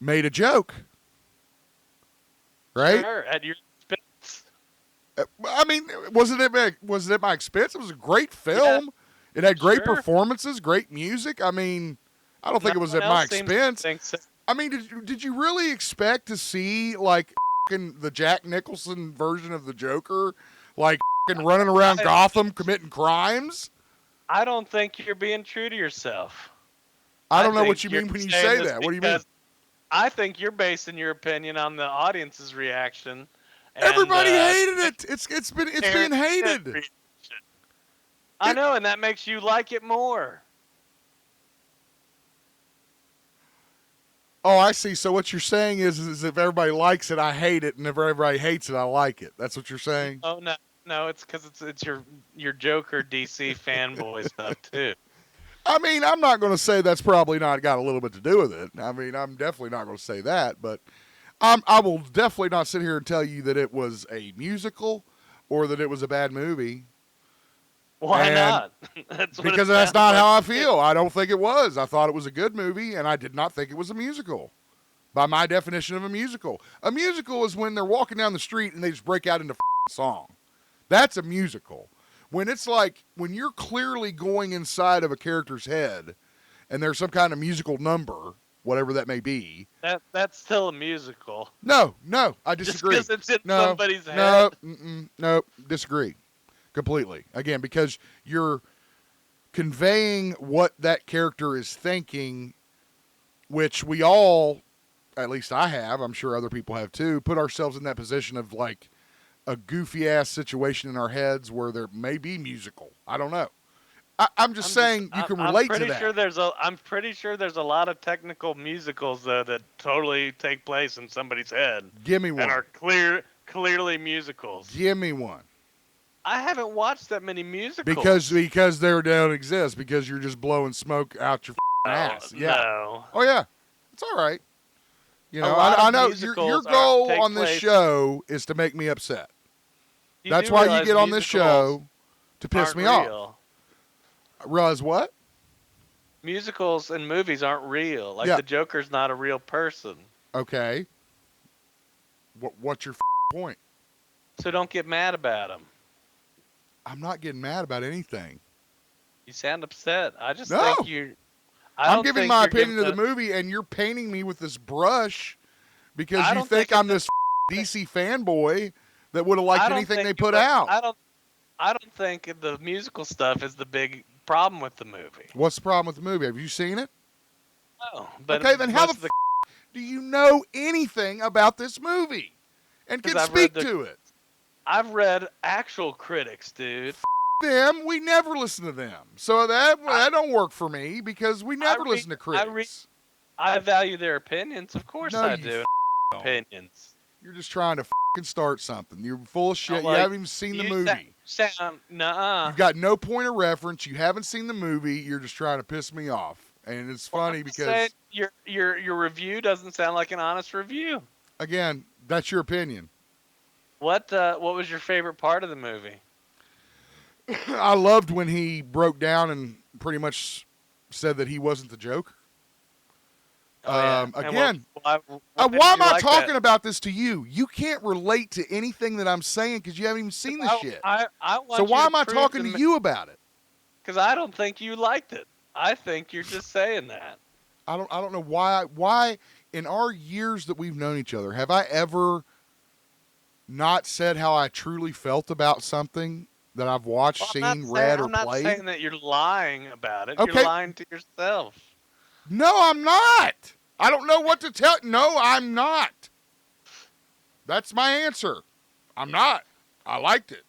made a joke, right? Sure, at your expense. I mean, was it at my expense? It was a great Yeah, film. It had great sure. performances, great music. I mean, I don't think No it was one at my else seems to expense. think so. I mean, did you really expect to see like the Jack Nicholson version of the Joker, like running around Gotham committing crimes? I don't think you're being true to yourself. I don't know think what you you're mean when you saying say this that. What do you mean? because I think you're basing your opinion on the audience's reaction. And, Everybody hated it. It's being hated. reaction. I know, and that makes you like it more. Oh, I see. So what you're saying is if everybody likes it, I hate it, and if everybody hates it, I like it. That's what you're saying? Oh no, it's because it's your Joker DC fanboy stuff too. I mean, I'm not going to say that's probably not got a little bit to do with it. I mean, I'm definitely not going to say that, but I will definitely not sit here and tell you that it was a musical or that it was a bad movie. Why And not? Because that's not how I feel. I don't think it was. I thought it was a good movie, and I did not think it was a musical. By my definition of a musical is when they're walking down the street and they just break out into song. That's a musical. When it's like when you're clearly going inside of a character's head, and there's some kind of musical number, whatever that may be. That's still a musical. No, I disagree. Just because it's in somebody's head. No, disagree. Completely. Again, because you're conveying what that character is thinking, which we all, at least I have, I'm sure other people have too, put ourselves in that position of like a goofy ass situation in our heads where there may be musical. I don't know. I'm just saying you can relate to that. I'm pretty sure there's a lot of technical musicals though that totally take place in somebody's head. Give me one. And are clearly musicals. Give me one. I haven't watched that many musicals. Because they don't exist. Because you're just blowing smoke out your ass. Yeah. No. Oh yeah. It's all right. You know, I know your goal on this show is to make me upset. That's why you get on this show to piss me off. Realize what? Musicals and movies aren't real. Like the Joker's not a real person. Okay. What's your point? So don't get mad about him. I'm not getting mad about anything. You sound upset. I just think you're... I'm giving my opinion of the movie, and you're painting me with this brush because you think I'm this DC fanboy that would have liked anything they put out. I don't think the musical stuff is the big problem with the movie. What's the problem with the movie? Have you seen it? No. But okay, then how the do you know anything about this movie and can speak to it? I've read actual critics, dude. Them, we never listen to them. So that don't work for me because we never listen to critics. I value their opinions, of course I do. Opinions. You're just trying to start something. You're full of shit. You haven't even seen the movie. Nuh-uh. You've got no point of reference. You haven't seen the movie. You're just trying to piss me off. And it's funny because your review doesn't sound like an honest review. Again, that's your opinion. What was your favorite part of the movie? I loved when he broke down and pretty much said that he wasn't the Joker. Again, why am I talking about this to you? You can't relate to anything that I'm saying because you haven't even seen the shit. So why am I talking to you about it? Because I don't think you liked it. I think you're just saying that. I don't know why in our years that we've known each other have I ever not said how I truly felt about something that I've watched, seen, read, or played? I'm not saying that you're lying about it. Okay. You're lying to yourself. No, I'm not. I don't know what to tell. No, I'm not. That's my answer. I'm not. I liked it.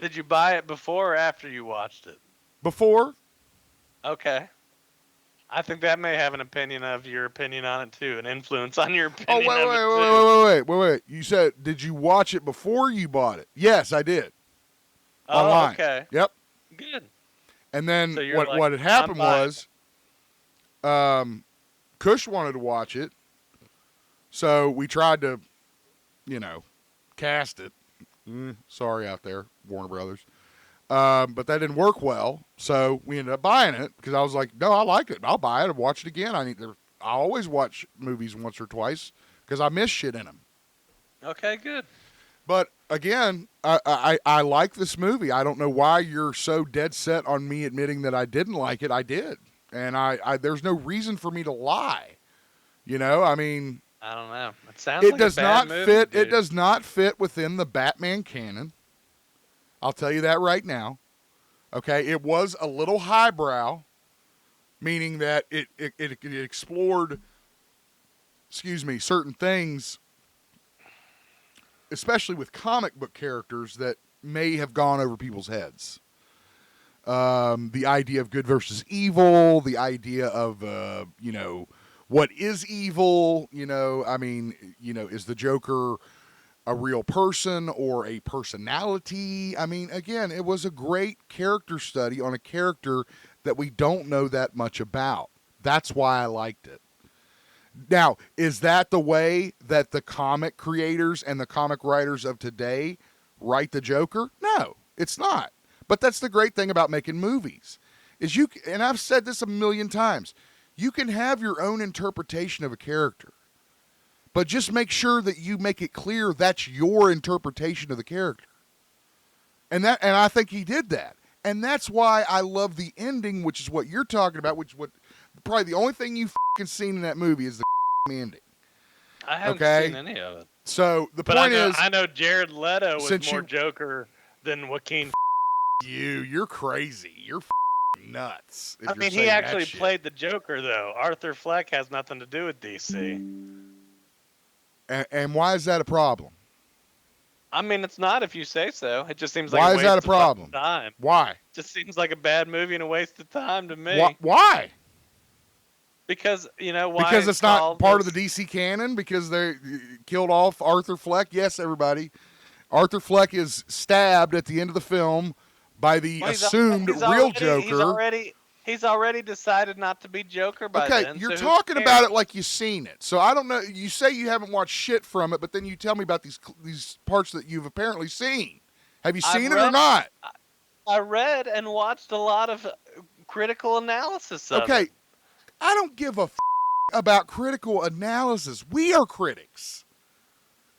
Did you buy it before or after you watched it? Before. Okay. I think that may have your opinion on it too, an influence on your opinion. Oh, wait. You said, did you watch it before you bought it? Yes, I did. Oh, online. Okay. Yep. Good. And then what had happened was, Kush wanted to watch it, so we tried to, cast it. Sorry out there, Warner Brothers. But that didn't work well, so we ended up buying it because I was like, no, I like it. I'll buy it and watch it again. I need to I always watch movies once or twice because I miss shit in them. Okay, good. But again, I like this movie. I don't know why you're so dead set on me admitting that I didn't like it. I did, and I there's no reason for me to lie. You know, I mean, I don't know. It sounds it like does a bad not movie, fit. dude. It does not fit within the Batman canon. I'll tell you that right now. Okay, it was a little highbrow, meaning that it explored, certain things, especially with comic book characters that may have gone over people's heads. The idea of good versus evil, the idea of what is evil. I mean, is the Joker a real person or a personality? I mean, again, it was a great character study on a character that we don't know that much about. That's why I liked it. Now, is that the way that the comic creators and the comic writers of today write the Joker? No, it's not. But that's the great thing about making movies. Is and I've said this a million times, you can have your own interpretation of a character. But just make sure that you make it clear that's your interpretation of the character. And I think he did that. And that's why I love the ending, which is what you're talking about, which is what probably the only thing you've seen in that movie is the ending. I haven't seen any of it. So the point is, I know Jared Leto was more Joker than Joaquin. You're crazy. You're nuts. I mean, he actually played the Joker, though. Arthur Fleck has nothing to do with DC. And why is that a problem? I mean, it's not if you say so. It just seems like why is that a problem? Time. Why? Just seems like a bad movie and a waste of time to me. Why? Because why? Because it's not part of the DC canon. Because they killed off Arthur Fleck. Yes, everybody. Arthur Fleck is stabbed at the end of the film by the assumed real Joker. He's already decided not to be Joker by then. Okay, you're talking about it like you've seen it. So I don't know. You say you haven't watched shit from it, but then you tell me about these parts that you've apparently seen. Have you seen it or not? I read and watched a lot of critical analysis of it. Okay, I don't give a about critical analysis. We are critics.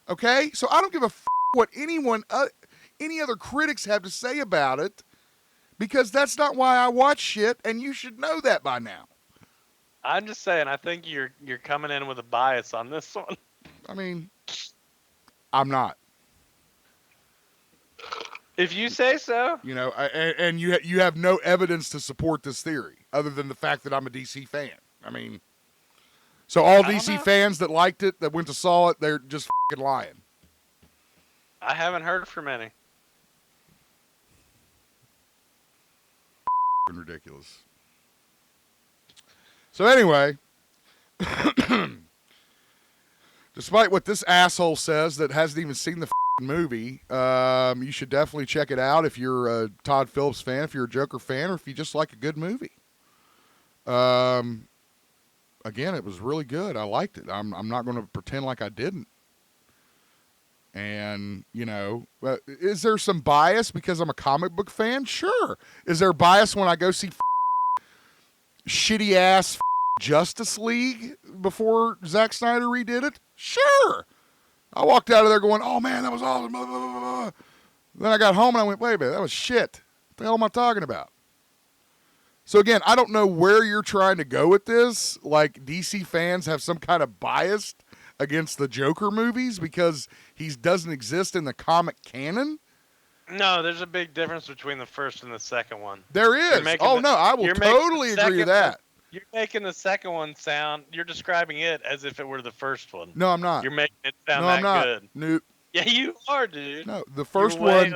Okay? So I don't give a what any other critics have to say about it. Because that's not why I watch shit, and you should know that by now. I'm just saying, I think you're coming in with a bias on this one. I mean, I'm not. If you say so. And you have no evidence to support this theory, other than the fact that I'm a DC fan. I mean, so all DC fans that liked it, that went to saw it, they're just fucking lying. I haven't heard from any. Ridiculous. So anyway, despite what this asshole says that hasn't even seen the movie, you should definitely check it out if you're a Todd Phillips fan, if you're a Joker fan, or if you just like a good movie. Again, it was really good. I liked it. I'm not going to pretend like I didn't. And, is there some bias because I'm a comic book fan? Sure. Is there bias when I go see shitty-ass Justice League before Zack Snyder redid it? Sure. I walked out of there going, oh, man, that was awesome. Blah, blah, blah, blah. Then I got home and I went, wait a minute, that was shit. What the hell am I talking about? So, again, I don't know where you're trying to go with this. Like, DC fans have some kind of bias against the Joker movies because he doesn't exist in the comic canon? No, there's a big difference between the first and the second one. There is. I will totally agree with that. You're making the second one sound, you're describing it as if it were the first one. No, I'm not. You're making it sound good. Nope. Yeah, you are, dude. No, the first one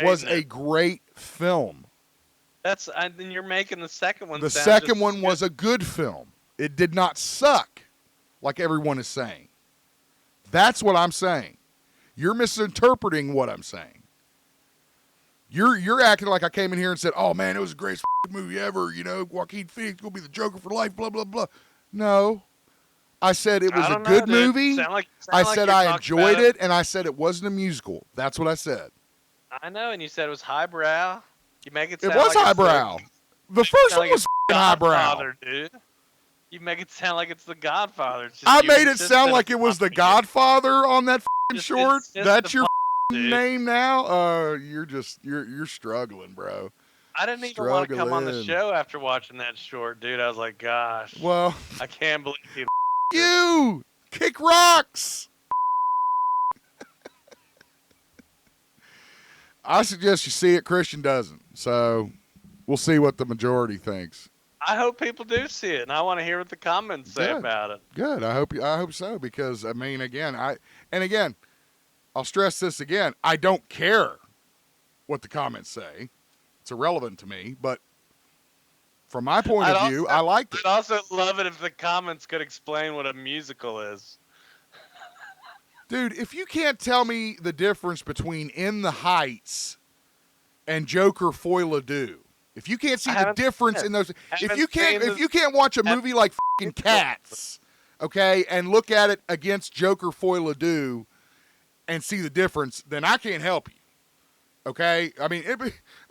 was a great film. Then you're making the second one The second one was a good film. It did not suck like everyone is saying. That's what I'm saying. You're misinterpreting what I'm saying. You're acting like I came in here and said, "Oh man, it was the greatest movie ever." Joaquin Phoenix will be the Joker for life. Blah blah blah. No, I said it was a good movie. I said I enjoyed it, and I said it wasn't a musical. That's what I said. I know, and you said it was highbrow. You make it sound it was like highbrow. The first one was highbrow. Dude. You make it sound like it's The Godfather. It's just I you made it sound insisted like it was The upon it. Godfather on that Just short. insist That's your upon it, dude. name now. You're struggling, bro. I didn't even want to come on the Struggling. show after watching that short, dude. I was like, gosh, Well, I can't believe he. you kick rocks. I suggest you see it. Christian doesn't. So we'll see what the majority thinks. I hope people do see it, and I want to hear what the comments say about it. Good. I hope so, because I mean, again, I'll stress this again. I don't care what the comments say. It's irrelevant to me, but from my point of view, I liked it. I'd also love it if the comments could explain what a musical is. Dude, if you can't tell me the difference between In the Heights and Joker Foil Ado, if you can't see the difference in those, if you can't watch a movie like fucking Cats, okay, and look at it against Joker Foil Ado and see the difference, then I can't help you. Okay? I mean,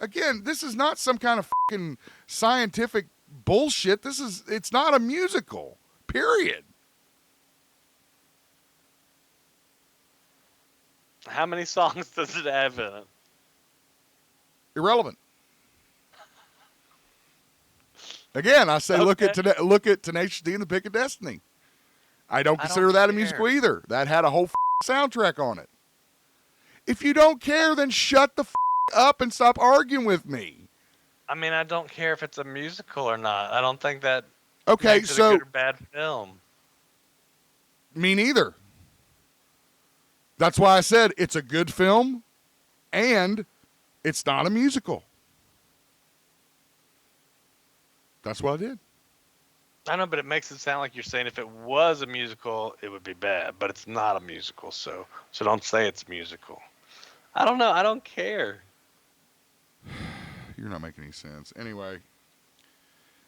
again, this is not some kind of fucking scientific bullshit. It's not a musical. Period. How many songs does it have in it? Irrelevant. Again, I say Okay. look at Tenacious D and the Pick of Destiny. I don't consider that a musical either. That had a whole soundtrack on it. If you don't care, then shut the up and stop arguing with me. I mean, I don't care if it's a musical or not. I don't think that Okay, makes it so a good or bad film. me neither. That's why I said it's a good film, and it's not a musical. That's what I did. I know, but it makes it sound like you're saying if it was a musical, it would be bad. But it's not a musical, so don't say it's musical. I don't know. I don't care. You're not making any sense. Anyway,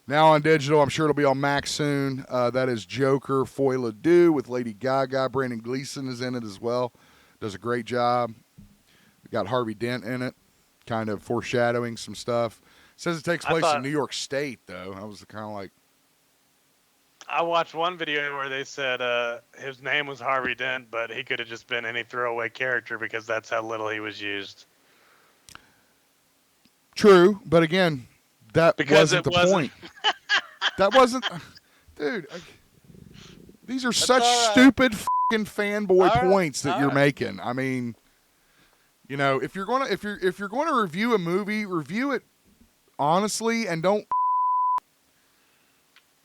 now on digital, I'm sure it'll be on Max soon. That is Joker Foil Ado with Lady Gaga. Brandon Gleeson is in it as well. Does a great job. Got Harvey Dent in it, kind of foreshadowing some stuff. Says it takes place in New York State, though. I was kind of like... I watched one video where they said his name was Harvey Dent, but he could have just been any throwaway character because that's how little he was used. True, but again, that wasn't the point. That wasn't... Dude, these are such stupid fucking fanboy points that you're making. I mean, you know, if you're gonna review a movie, review it honestly and don't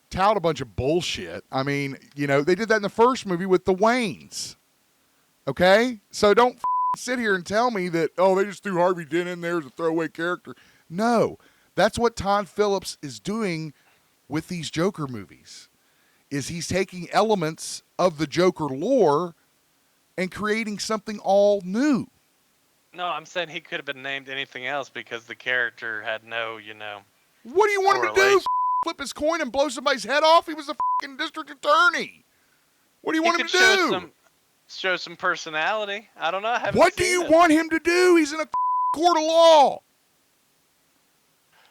tout a bunch of bullshit. I mean, you know, they did that in the first movie with the Waynes. Okay? So don't sit here and tell me that, oh, they just threw Harvey Dent in there as a throwaway character. No. That's what Todd Phillips is doing with these Joker movies. Is he's taking elements of the Joker lore and creating something all new. No, I'm saying he could have been named anything else because the character had no, you know. What do you want him to do? Flip his coin and blow somebody's head off? He was a fucking district attorney. What do you want him to do? Show some personality. I don't know. What do you want him to do? He's in a court of law.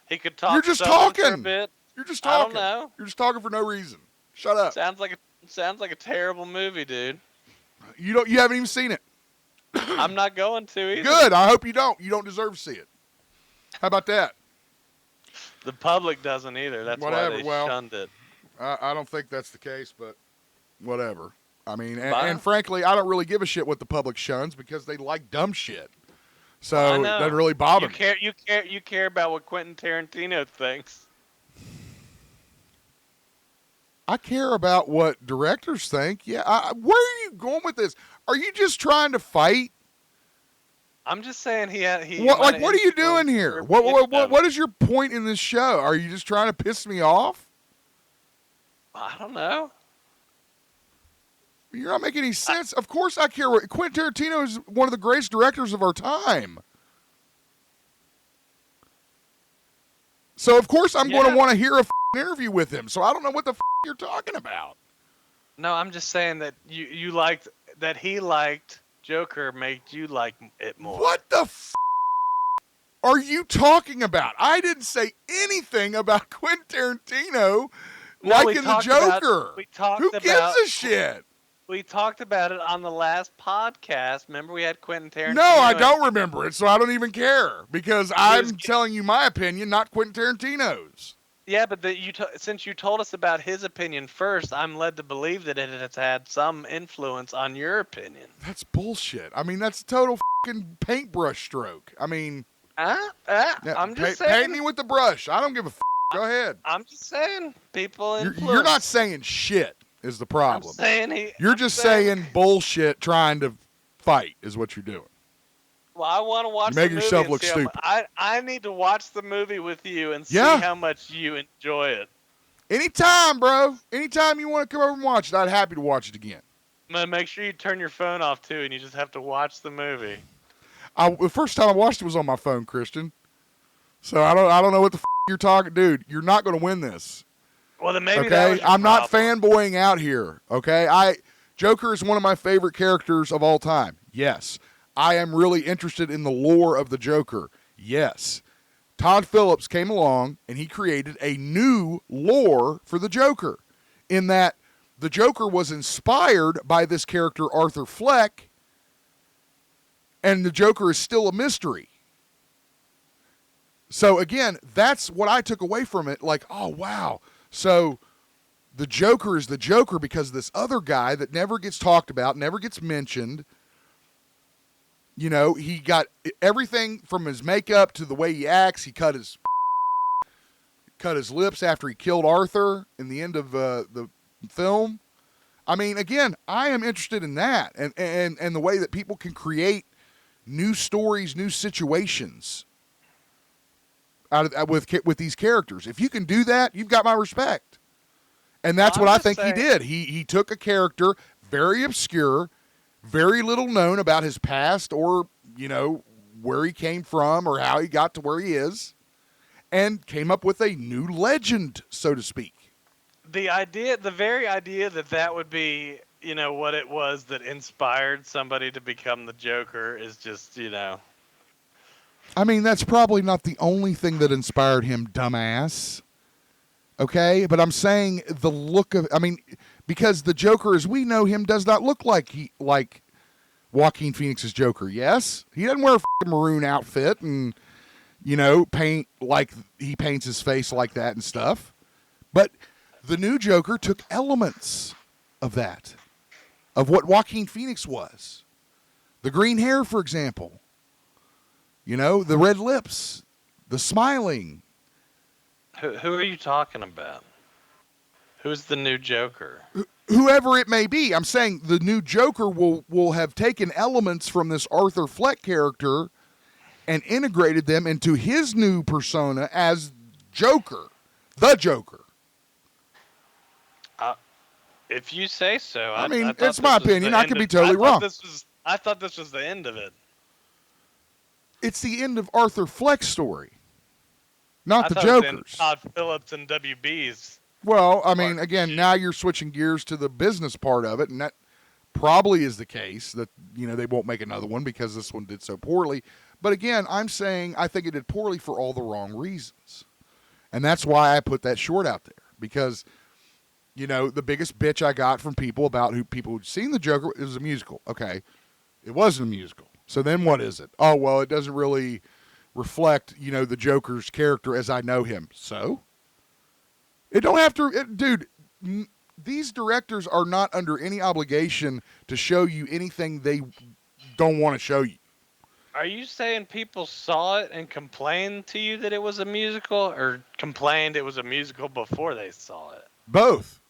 He could talk. You're just talking. For a bit. You're just talking. I don't know. You're just talking for no reason. Shut up. Sounds like a terrible movie, dude. You haven't even seen it. I'm not going to either. Good. I hope you don't. You don't deserve to see it. How about that? The public doesn't either. That's why they shunned it. I don't think that's the case, but whatever. I mean, and frankly, I don't really give a shit what the public shuns because they like dumb shit. So it doesn't really bother me. You care about what Quentin Tarantino thinks. I care about what directors think. Yeah. Where are you going with this? Are you just trying to fight? I'm just saying what are you doing here? What is your point in this show? Are you just trying to piss me off? I don't know. You're not making any sense. Of course I care. Quentin Tarantino is one of the greatest directors of our time. So of course I'm going to want to hear a interview with him. So I don't know what the you're talking about. No, I'm just saying that you liked that he liked Joker made you like it more. What the are you talking about? I didn't say anything about Quentin Tarantino liking the Joker. We talked Who about, gives a shit? We talked about it on the last podcast. Remember, we had Quentin Tarantino. No, I don't remember it, so I don't even care because I'm telling you my opinion, not Quentin Tarantino's. Yeah, but since you told us about his opinion first, I'm led to believe that it has had some influence on your opinion. That's bullshit. I mean, that's a total fucking paintbrush stroke. I mean, I'm just saying. Paint me with the brush. I don't give a f. Go ahead. I'm just saying, people influence. You're not saying shit is the problem. I'm saying you're just saying bullshit trying to fight is what you're doing. Well, I want to watch the movie. Make yourself look stupid. I need to watch the movie with you and see how much you enjoy it. Anytime, bro. Anytime you want to come over and watch it, I'd happy to watch it again. Make sure you turn your phone off, too, and you just have to watch the movie. The first time I watched it was on my phone, Christian. So I don't know what the f*** you're talking. Dude, you're not going to win this. Well, then maybe okay? that was your I'm not problem. fanboying out here, okay? Joker is one of my favorite characters of all time. Yes. I am really interested in the lore of the Joker. Yes. Todd Phillips came along and he created a new lore for the Joker in that the Joker was inspired by this character Arthur Fleck, and the Joker is still a mystery. So again, that's what I took away from it. Like, oh, wow. So the Joker is the Joker because this other guy that never gets talked about, never gets mentioned. You know, he got everything from his makeup to the way he acts. He cut his lips after he killed Arthur in the end of the film. I mean, again, I am interested in that and the way that people can create new stories, new situations with these characters. If you can do that, you've got my respect. And that's what I think he did. He took a character very obscure, very little known about his past or, you know, where he came from or how he got to where he is, and came up with a new legend, so to speak. The very idea that would be, you know, what it was that inspired somebody to become the Joker is just, you know. I mean, that's probably not the only thing that inspired him, dumbass. Okay? But I'm saying the look of, I mean, because the Joker as we know him does not look like Joaquin Phoenix's Joker. Yes? He doesn't wear a f***ing maroon outfit and, you know, paint like he paints his face like that and stuff. But the new Joker took elements of that, of what Joaquin Phoenix was. The green hair, for example. You know, the red lips, the smiling. Who are you talking about? Who's the new Joker? Whoever it may be. I'm saying the new Joker will have taken elements from this Arthur Fleck character and integrated them into his new persona as Joker, the Joker. If you say so. I mean, it's my opinion. I could be totally wrong. I thought this was the end of it. It's the end of Arthur Fleck's story, not the Joker's. It was the end of Joker's. Todd Phillips and WB's. Well, I mean, again, now you're switching gears to the business part of it, and that probably is the case that, you know, they won't make another one because this one did so poorly. But again, I'm saying I think it did poorly for all the wrong reasons. And that's why I put that short out there, because, you know, the biggest bitch I got from people about people who'd seen the Joker, it was a musical. Okay, it wasn't a musical. So then what is it? Oh, well, it doesn't really reflect, you know, the Joker's character as I know him. So? It don't have to, dude, these directors are not under any obligation to show you anything they don't want to show you. Are you saying people saw it and complained to you that it was a musical, or complained it was a musical before they saw it? Both.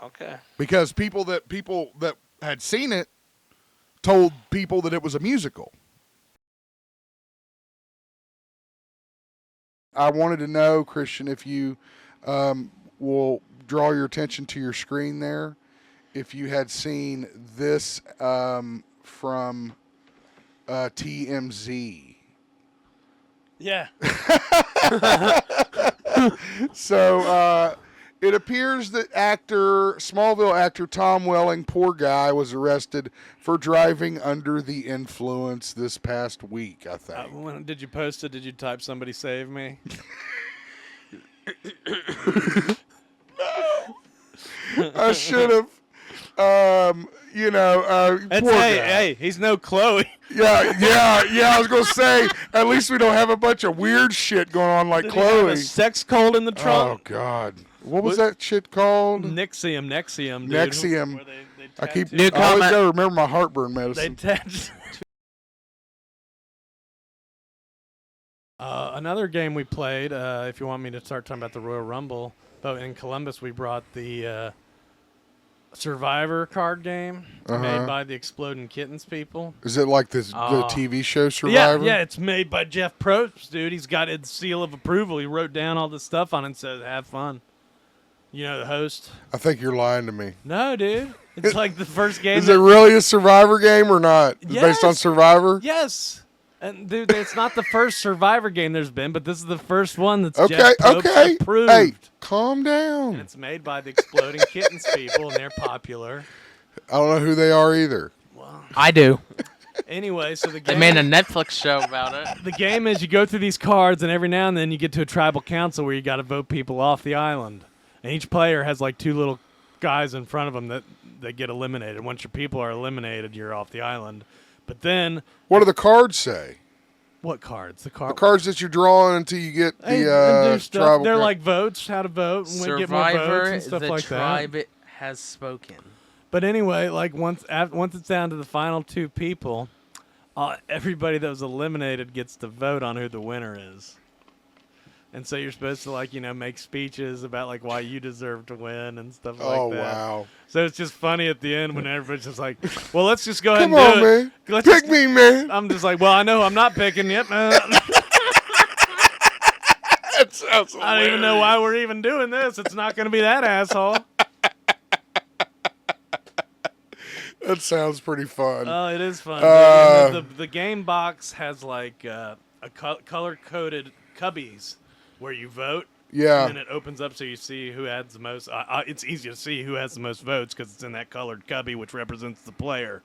Okay. Because people that had seen it told people that it was a musical. I wanted to know, Christian, if you will draw your attention to your screen there, if you had seen this from TMZ. Yeah. So it appears that Smallville actor Tom Welling, poor guy, was arrested for driving under the influence this past week, I think. When did you post it? Did you type "somebody save me"? I should have. Poor guy. Hey, he's no Chloe. Yeah. I was gonna say, at least we don't have a bunch of weird shit going on like Did he have Chloe. a sex cold in the Oh trunk? God, what was that shit called? Nexium, dude. Nexium. Where they I keep. tattoo- I always gotta remember my heartburn They medicine. another game we played, if you want me to start talking about the Royal Rumble, but in Columbus we brought the Survivor card game made by the Exploding Kittens people. Is it like the TV show Survivor? Yeah, it's made by Jeff Probst, dude. He's got his seal of approval. He wrote down all this stuff on it and said, have fun. You know the host? I think you're lying to me. No, dude. It's like the first game. Is it really a Survivor game or not? It's based on Yes. Survivor? Yes. And dude, it's not the first Survivor game there's been, but this is the first one that's Okay, Jeff Probst okay. approved. Hey, calm And down. it's made by the Exploding Kittens people, and they're popular. I don't know who they are either. I do. Anyway, so the They game, made a Netflix show about it. the game is you go through these cards, and every now and then you get to a tribal council where you got to vote people off the island. And each player has like two little guys in front of them that get eliminated. Once your people are eliminated, you're off the island. But then, What do the cards say? what cards? The The cards that you draw on until you get They the do stuff. tribal. They're like votes, how to vote, and we get more votes Survivor, and stuff the like that. tribe has spoken. But anyway, like once it's down to the final two people, everybody that was eliminated gets to vote on who the winner is. And so you're supposed to make speeches about like why you deserve to win and stuff like Oh that. wow! So it's just funny at the end when everybody's just like, "Well, let's just go ahead Come and on, do it." man. Let's Pick just- me, man. I'm just like, "Well, I know I'm not picking yet, man. That sounds I don't even know why we're even doing this. It's not going to be that asshole." That sounds pretty fun. Oh, it is fun. dude. And the game box has like color-coded cubbies where you vote. Yeah. And then it opens up so you see who has the most. It's easy to see who has the most votes because it's in that colored cubby, which represents the player.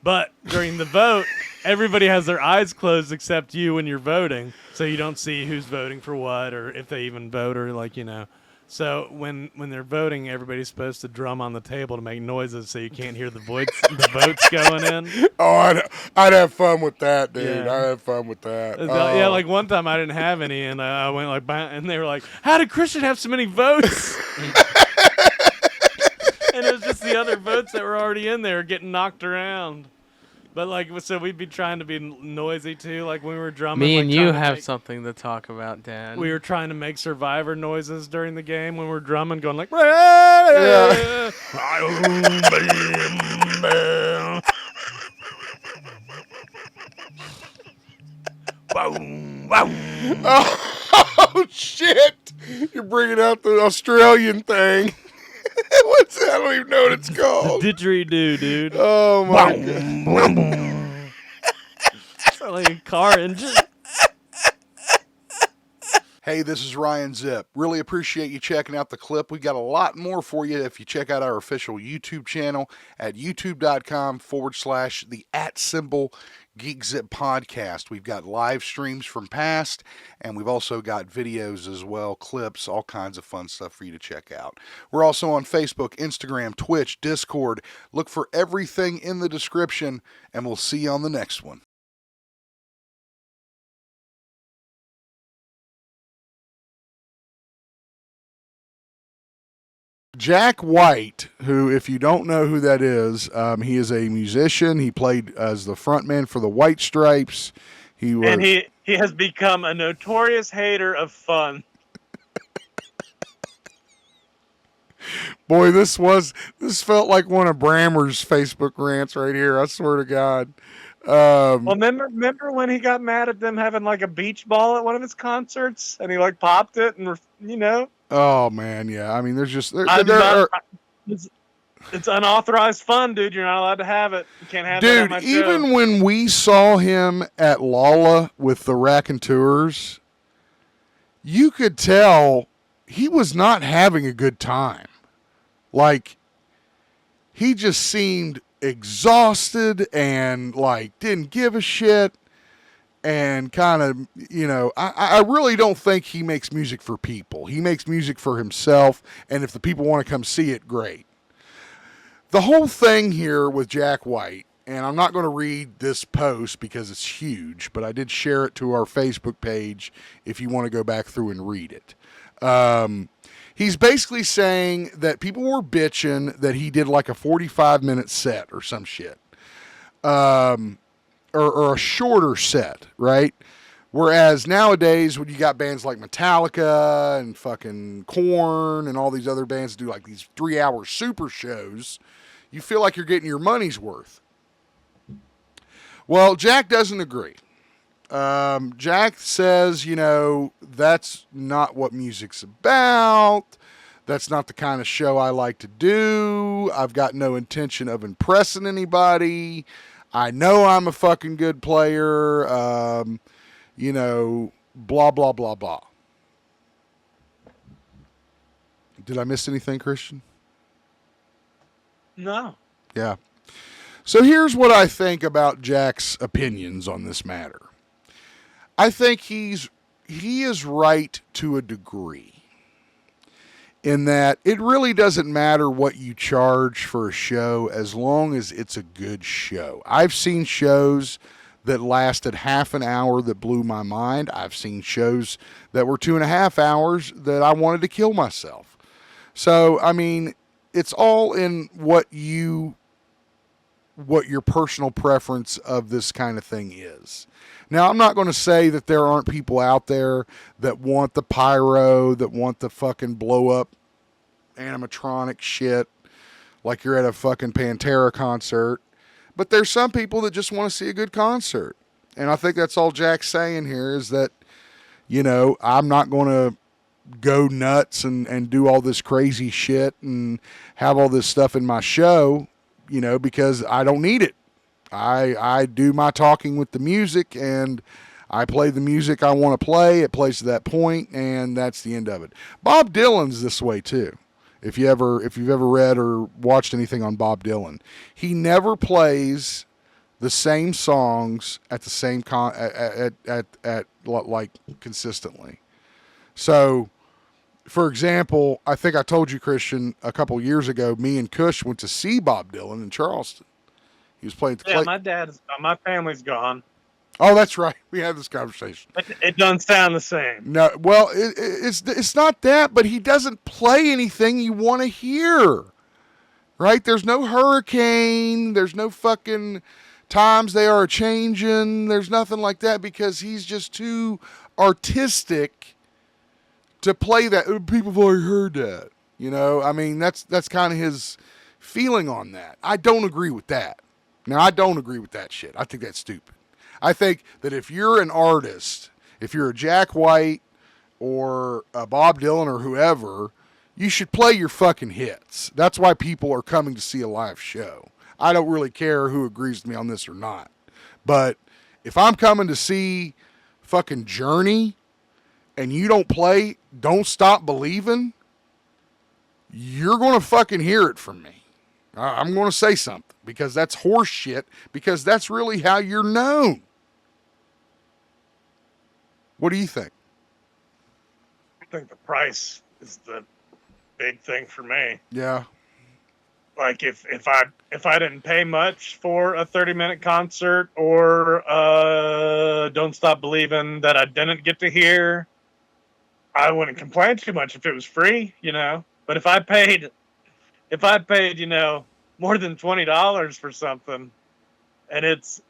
But during the vote, everybody has their eyes closed except you when you're voting, so you don't see who's voting for what or if they even vote or So when they're voting, everybody's supposed to drum on the table to make noises so you can't hear the votes going in. Oh, I'd have fun with that, dude. Yeah. I'd have fun with that. Yeah, Oh. like one time I didn't have any, and I went like, "Bah," and they were like, "How did Christian have so many votes?" And it was just the other votes that were already in there getting knocked around. But so we'd be trying to be noisy too, like when we were drumming. Me like, and trying you to have make- something to talk about, Dan. We were trying to make Survivor noises during the game when we're drumming, going like, Yeah. Oh shit! You're bringing out the Australian thing. What's that? I don't even know what it's called. didgeridoo, dude. Oh my god! It's like a car engine. Hey, this is Ryan Zip. Really appreciate you checking out the clip. We got a lot more for you if you check out our official YouTube channel at youtube.com/the @GeekZip podcast. We've got live streams from past, and we've also got videos as well, clips, all kinds of fun stuff for you to check out. We're also on Facebook, Instagram, Twitch, Discord. Look for everything in the description, and we'll see you on the next one. Jack White, who, if you don't know who that is, he is a musician. He played as the frontman for the White Stripes. And he has become a notorious hater of fun. Boy, this felt like one of Brammer's Facebook rants right here. I swear to God. Well, remember when he got mad at them having like a beach ball at one of his concerts, and he like popped it, and Oh man, yeah. I mean, there's just it's unauthorized fun, dude. You're not allowed to have it. You can't have it on dude. my show. Even when we saw him at Lolla with the Raconteurs, you could tell he was not having a good time. Like, he just seemed exhausted and like didn't give a shit. and kind of, I really don't think he makes music for people. He makes music for himself, and if the people want to come see it, great. The whole thing here with Jack White, and I'm not going to read this post because it's huge, but I did share it to our Facebook page if you want to go back through and read it. He's basically saying that people were bitching that he did like a 45-minute set or some shit. Or a shorter set, right? Whereas nowadays, when you got bands like Metallica and fucking Korn and all these other bands that do like these 3-hour super shows, you feel like you're getting your money's worth. Well, Jack doesn't agree. Jack says, that's not what music's about. That's not the kind of show I like to do. I've got no intention of impressing anybody. I know I'm a fucking good player. Blah, blah, blah, blah. Did I miss anything, Christian? No. Yeah. So here's what I think about Jack's opinions on this matter. I think he is right to a degree in that it really doesn't matter what you charge for a show as long as it's a good show. I've seen shows that lasted half an hour that blew my mind. I've seen shows that were 2.5 hours that I wanted to kill myself. So, I mean, it's all in what your personal preference of this kind of thing is. Now, I'm not going to say that there aren't people out there that want the pyro, that want the fucking blow up animatronic shit like you're at a fucking Pantera concert. But there's some people that just want to see a good concert. And I think that's all Jack's saying here is that, I'm not going to go nuts and do all this crazy shit and have all this stuff in my show, because I don't need it. I do my talking with the music, and I play the music I want to play. It plays to that point, and that's the end of it. Bob Dylan's this way too. If you've ever read or watched anything on Bob Dylan, he never plays the same songs at the same like consistently. So, for example, I think I told you, Christian, a couple years ago, me and Kush went to see Bob Dylan in Charleston. He was playing. My family's gone. Oh, that's right. We had this conversation. It doesn't sound the same. No, well, it's not that, but he doesn't play anything you want to hear. Right? There's no hurricane. There's no fucking times they are changing. There's nothing like that because he's just too artistic to play that. People have already heard that. I mean, that's kind of his feeling on that. I don't agree with that. Now, I don't agree with that shit. I think that's stupid. I think that if you're an artist, if you're a Jack White or a Bob Dylan or whoever, you should play your fucking hits. That's why people are coming to see a live show. I don't really care who agrees with me on this or not. But if I'm coming to see fucking Journey and you don't play Don't Stop Believing, you're going to fucking hear it from me. I'm going to say something because that's horse shit, because that's really how you're known. What do you think? I think the price is the big thing for me. Yeah. Like if I didn't pay much for a 30-minute concert or Don't Stop Believing that I didn't get to hear, I wouldn't complain too much if it was free, But if I paid, more than $20 for something, and it's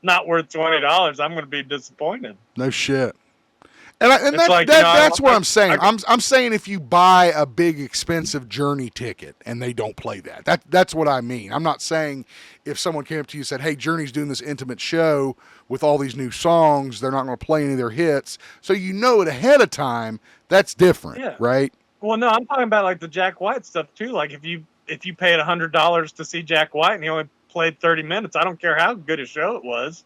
not worth $20, I'm going to be disappointed. No shit. That's what I'm saying. I'm saying if you buy a big expensive Journey ticket and they don't play that's what I mean. I'm not saying if someone came up to you and said, "Hey, Journey's doing this intimate show with all these new songs, they're not going to play any of their hits," so it ahead of time. That's different, right? Well, no, I'm talking about like the Jack White stuff too. Like if you paid $100 to see Jack White and he only played 30 minutes, I don't care how good a show it was,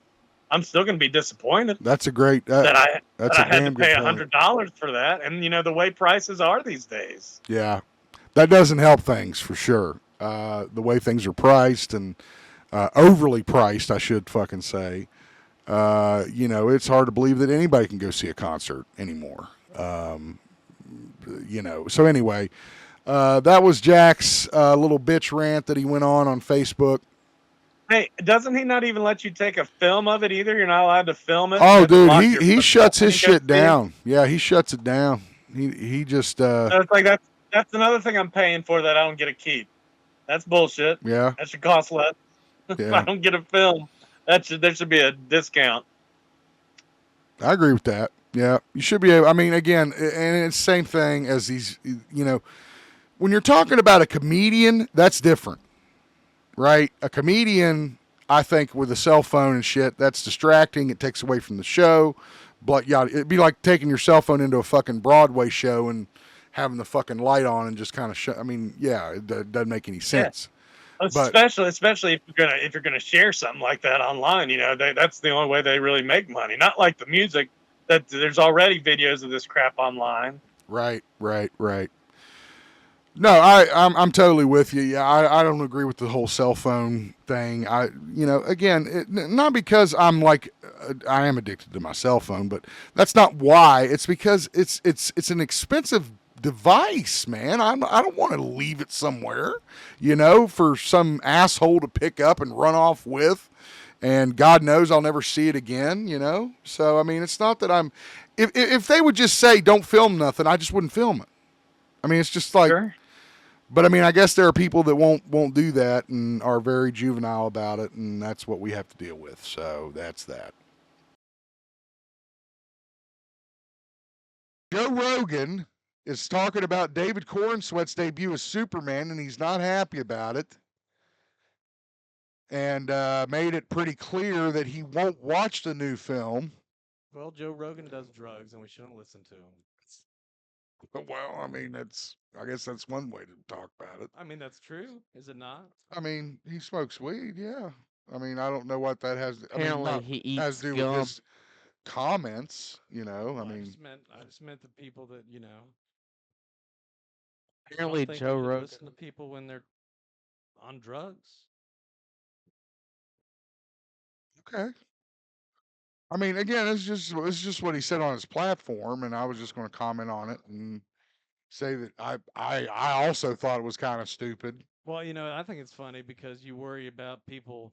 I'm still going to be disappointed. That's a great. That I had to pay $100 for that, and the way prices are these days. Yeah, that doesn't help things for sure. The way things are priced and overly priced, I should fucking say. It's hard to believe that anybody can go see a concert anymore. So anyway, that was Jack's little bitch rant that he went on Facebook. Hey, doesn't he not even let you take a film of it either? You're not allowed to film it. You Oh, have to dude, lock he your he phone shuts when his you go shit see it. down. Yeah, he shuts it down. He just So it's like that's another thing I'm paying for that I don't get to keep. That's bullshit. yeah, That should cost less. If I yeah. don't get a film, there should be a discount. I agree with that. Yeah, you should be able. I mean, again, and it's the same thing as these. When you're talking about a comedian, that's different, right? A comedian, I think, with a cell phone and shit, that's distracting. It takes away from the show. But yeah, it'd be like taking your cell phone into a fucking Broadway show and having the fucking light on and just kind of I mean, yeah, it doesn't make any sense. But Especially if you're gonna share something like that online, that's the only way they really make money. Not like the music that there's already videos of this crap online. right. No, I'm totally with you. Yeah, I don't agree with the whole cell phone thing. Again, not because I am addicted to my cell phone, but that's not why. It's because it's an expensive device, man. I don't want to leave it somewhere, for some asshole to pick up and run off with, and God knows I'll never see it again. So I mean, it's not that I'm. If they would just say don't film nothing, I just wouldn't film it. I mean, it's just like. Sure. But I mean, I guess there are people that won't do that and are very juvenile about it, and that's what we have to deal with. So that's that. Joe Rogan is talking about David Cornsweat's debut as Superman, and he's not happy about it, and made it pretty clear that he won't watch the new film. Well, Joe Rogan does drugs, and we shouldn't listen to him. Well, I mean, I guess that's one way to talk about it. I mean, that's true, is it not? I mean, he smokes weed, yeah. I mean, I don't know what that has. Apparently, not he has eats to do gum. with his comments. I Well, mean, I just meant the people that Apparently, don't think Joe you should Rogan. listen to people when they're on drugs. okay. I mean, again, it's just what he said on his platform, and I was just going to comment on it and say that I also thought it was kind of stupid. Well, I think it's funny because you worry about people,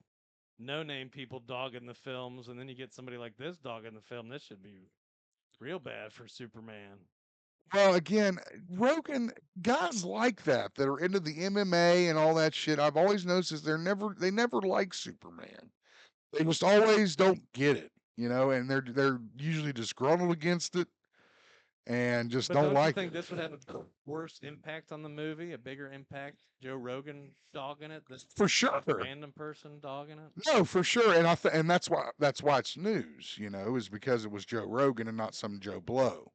no-name people dogging the films, and then you get somebody like this dogging the film. This should be real bad for Superman. Well, again, Rogan guys like that are into the MMA and all that shit. I've always noticed is they never like Superman. They just always don't get it, and they're usually disgruntled against it and just But don't don't you like think it. this would have a worse impact on the movie, a bigger impact? Joe Rogan dogging it, than For a sure. random person dogging it? No, for sure, and and that's why it's news, is because it was Joe Rogan and not some Joe Blow,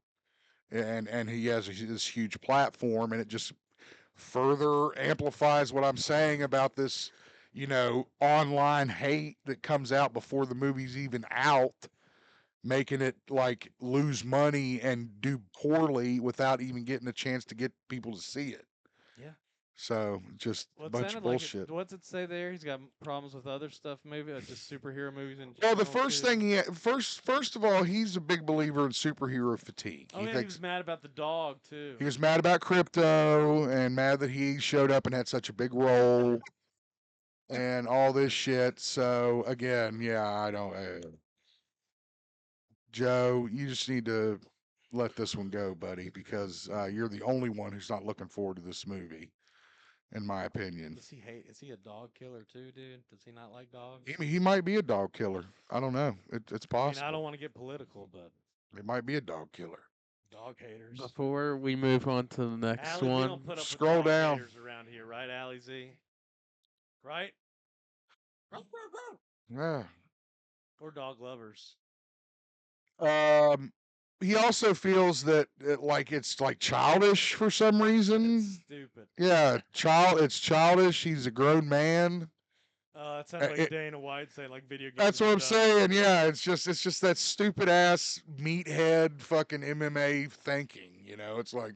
and he has this huge platform, and it just further amplifies what I'm saying about this, online hate that comes out before the movie's even out, making it like lose money and do poorly without even getting a chance to get people to see it. Yeah. So just Well, a it bunch of sounded like bullshit. what's it say there? He's got problems with other stuff, maybe just superhero movies in Well, general. the first too. thing first of all, he's a big believer in superhero fatigue. Oh, yeah, he was mad about the dog too. he was mad about crypto and mad that he showed up and had such a big role and all this shit. So again, yeah, I don't. Joe, you just need to let this one go, buddy, because you're the only one who's not looking forward to this movie, in my opinion. Does he hate? Is he a dog killer too, dude? Does he not like dogs? He might be a dog killer. I don't know. It's I mean, possible. I don't want to get political, but It might be a dog killer. dog haters. Before we move on to the next Allie Z one, don't put up Scroll with dog down. haters around here, right, Allie Z? Right? Yeah. Or dog lovers. Um, he also feels that it's like childish for some reason. It's stupid. Yeah, it's childish. He's a grown man. That sounds like Dana White saying like video games. That's what are I'm dumb. saying. Yeah, it's just that stupid ass meathead fucking MMA thinking. It's like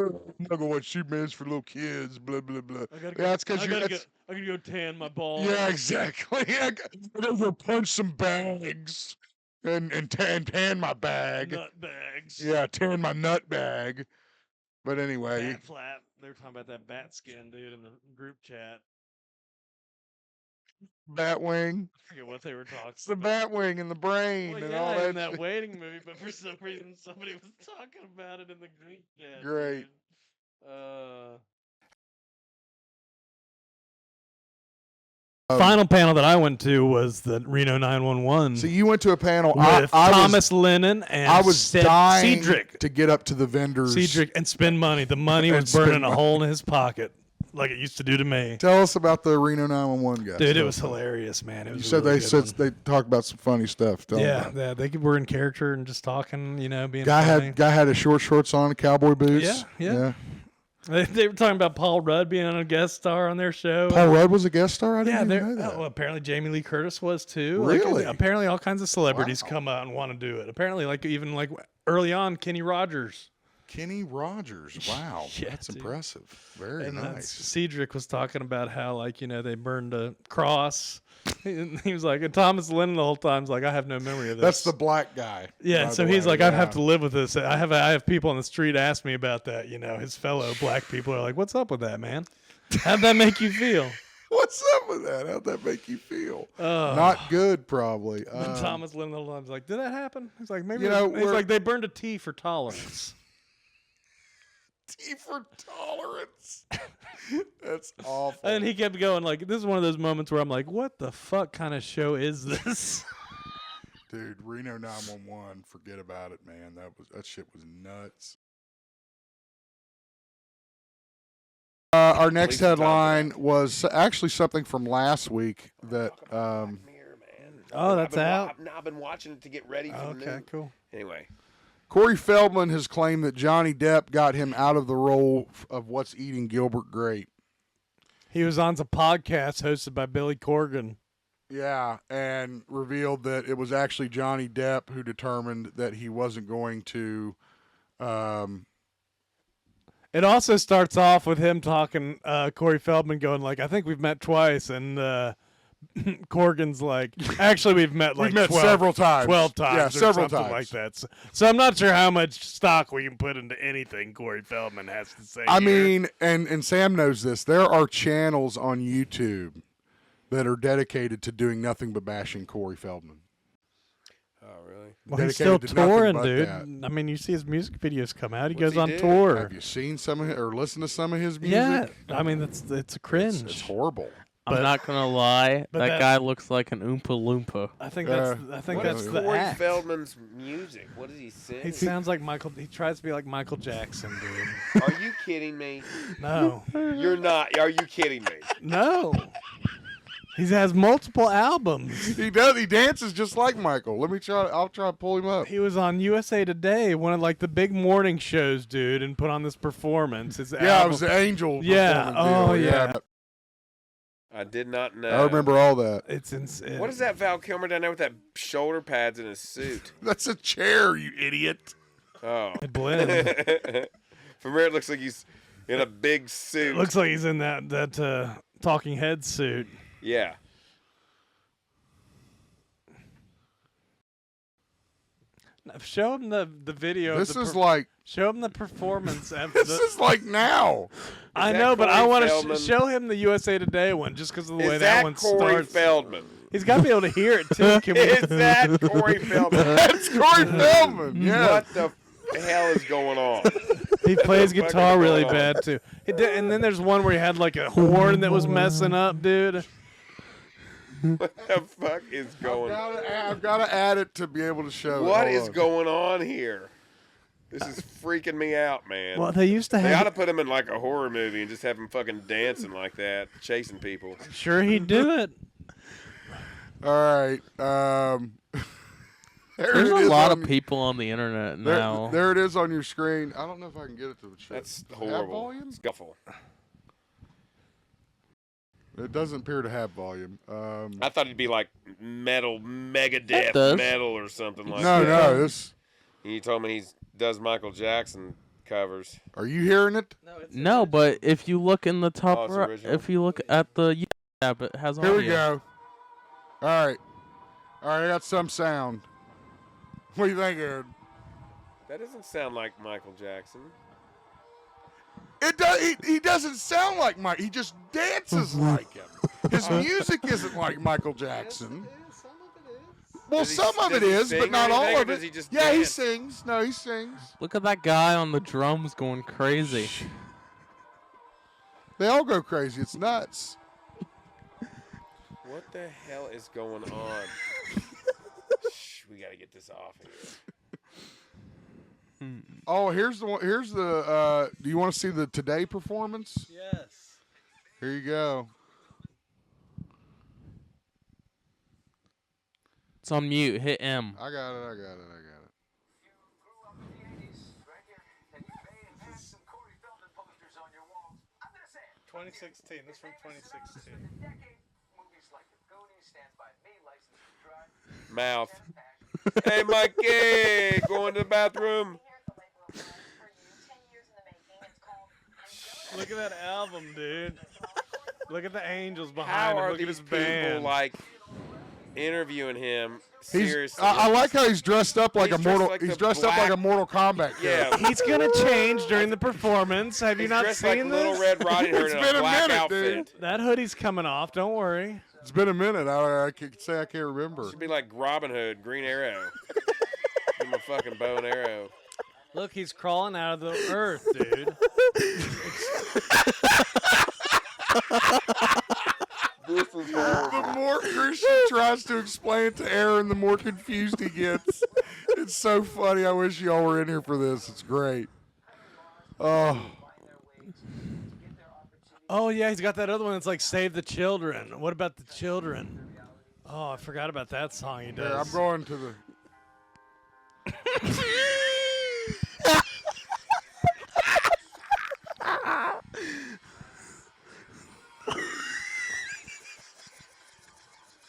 I'm not gonna watch Superman's for little kids. Blah blah blah. I gotta Yeah, it's because I you're. gotta go tan my balls. Yeah, exactly. I gotta go punch some bags. and tan my bag. Nut bags. Yeah, tearing my nut bag. But anyway, Bat flap. They were talking about that bat skin, dude, in the group chat. Batwing. I forget what they were talking It's the about. Batwing and the brain Well, and yeah, all that. in that shit. waiting movie, but for some reason somebody was talking about it in the group chat. Great. Dude. Um, Final panel that I went to was the Reno 911 So you went to a panel. with I Thomas Lennon and I was dying Cedric. to get up to the vendors. Cedric and spend money. The money And was burning spend a money. hole in his pocket, like it used to do to me. Tell us about the Reno 911 guys. Dude, it Tell was us. hilarious, man. It was You a said really they good said one. they talked about some funny stuff. Tell 'em Yeah, about it. yeah, they were in character and just talking, being Guy funny. had his short shorts on, cowboy boots. Yeah. They were talking about Paul Rudd being on a guest star on their show. Paul Rudd was a guest star. I Yeah, didn't they're even know that. well, apparently Jamie Lee Curtis was too. Really? Apparently, all kinds of celebrities Wow. come out and want to do it. Apparently, even early on, Kenny Rogers. Kenny Rogers. Wow, Yeah, that's dude. impressive. Very And nice. Cedric was talking about how they burned a cross. And he was like, and Thomas Lennon the whole time's like, I have no memory of this. That's the black guy. Yeah, by so the he's way. like, I'd Yeah. have to live with this. I have people on the street ask me about that. His fellow black people are like, what's up with that, man? How'd that make you feel? What's up with that? How'd that make you feel? Oh. Not good, probably. And Thomas Lennon the whole time's like, did that happen? He's like, maybe. You know, he's we're- like, they burned a T for tolerance. T for tolerance. That's awful. And he kept going like, this is one of those moments where I'm like, what the fuck kind of show is this? Dude, Reno 911, forget about it, man. That shit was nuts. Our next Please, headline was actually something from last week that Oh, that's out? I've been watching it to get ready for the Okay, new. cool. Anyway, Corey Feldman has claimed that Johnny Depp got him out of the role of What's Eating Gilbert Grape. He was on some podcast hosted by Billy Corgan. Yeah, and revealed that it was actually Johnny Depp who determined that he wasn't going to. It also starts off with him talking, Corey Feldman going like, I think we've met twice, and Corgan's like, actually we've met like We've met 12, several times. 12 times Yeah, or several something times. like that. So I'm not sure how much stock we can put into anything Corey Feldman has to say I here. mean, and Sam knows this. There are channels on YouTube that are dedicated to doing nothing but bashing Corey Feldman. oh really? well, he's still dedicated to nothing touring, but dude. that. I mean, you see his music videos come out. He What's goes he on do? tour. Have you seen some of it or listened to some of his music? Yeah, I mean, it's a cringe. It's horrible. But- I'm not gonna lie. but That that- guy looks like an Oompa Loompa. I think that's What that's is the Corey act. Feldman's music? What does he sing? He sounds like Michael. He tries to be like Michael Jackson, dude. Are you kidding me? No, You're not. Are you kidding me? no. He has multiple albums. He does. He dances just like Michael. Let me try. I'll try to pull him up. He was on USA Today, one of like the big morning shows, dude, and put on this performance. His Yeah, it album. was the Angel. Yeah, performance oh, deal. yeah. I did not know. I remember all that. It's insane. What is that Val Kilmer down there with that shoulder pads in his suit? That's a chair, you idiot. Oh. Blend. From here, it looks like he's in a big suit. It looks like he's in that Talking Head suit. Yeah. Show him the video. This of the is like. show him the performance. Of This the, is like now. I that know, but I Corey want Feldman? to show him the USA Today one just because of the way Is that that one Corey starts. Feldman? He's got to be able to hear it too. Can we? Is that Corey Feldman? That's Corey Feldman. Yeah. What the hell is going on? He plays What the fuck guitar is really going on? bad too. And then there's one where he had like a horn that was messing up, dude. What the fuck is going on? I've got to add it to be able to show. What it. is Hold on. going on here? This is freaking me out, man. Well, they used to They ought have. to put him in like a horror movie and just have him fucking dancing like that, chasing people. Sure, he'd do it. All right. There There's it a is lot on- of people on the internet There, now. there it is on your screen. I don't know if I can get it to show. That's Does it have horrible. volume? Scuffle. It doesn't appear to have volume. I thought he'd be like metal, It Megadeth does. metal or something like no, that. no. This. He told me he does Michael Jackson covers. Are you hearing it? No, but if you look in the top Oh, it's right, original. if you look at the YouTube tab, it has Here audio. we go. All right. All right. I got some sound. What do you think, Aaron? That doesn't sound like Michael Jackson. It does. He doesn't sound like Mike. He just dances like him. His music isn't like Michael Jackson. Some of it is. Well, Does he- some of it does he is, sing but or not all anything, or of it. does he just Yeah, he dance? sings. No, he sings. Look at that guy on the drums going crazy. They all go crazy. It's nuts. What the hell is going on? Shh, we gotta get this off here. Oh, here's the one. Here's the. Do you want to see the Today performance? Yes. Here you go. It's on mute. Hit M. I got it. You grew up in the 80s, right here, and you may have had some Corey Feldman posters on your walls. I'm going to say it. 2016. This is from 2016. The decade, movies like The Goonies, Stands By Me, License to Drive, Mouth. Passion. Hey, Mikey, going to the bathroom. Look at that album, dude. Look at the angels How behind him. are Look at these his people band. like interviewing him? He's, Seriously, I like how he's dressed up like He's a dressed Mortal. like he's the dressed up like a black- Mortal Kombat. yeah. He's gonna change during the performance. Have you He's not dressed like seen Little this? Red Riding Hood It's in been a a black minute, outfit. dude. That hoodie's coming off. Don't worry. It's been a minute. I can say I can't remember. Should be like Robin Hood, Green Arrow. Give him a fucking bow and arrow. Look, he's crawling out of the earth, dude. The more Christian tries to explain it to Aaron, the more confused he gets. It's so funny. I wish y'all were in here for this. It's great. Oh, Oh yeah, he's got that other one that's like "Save the Children." What about the children? Oh, I forgot about that song he here, does. I'm going to the.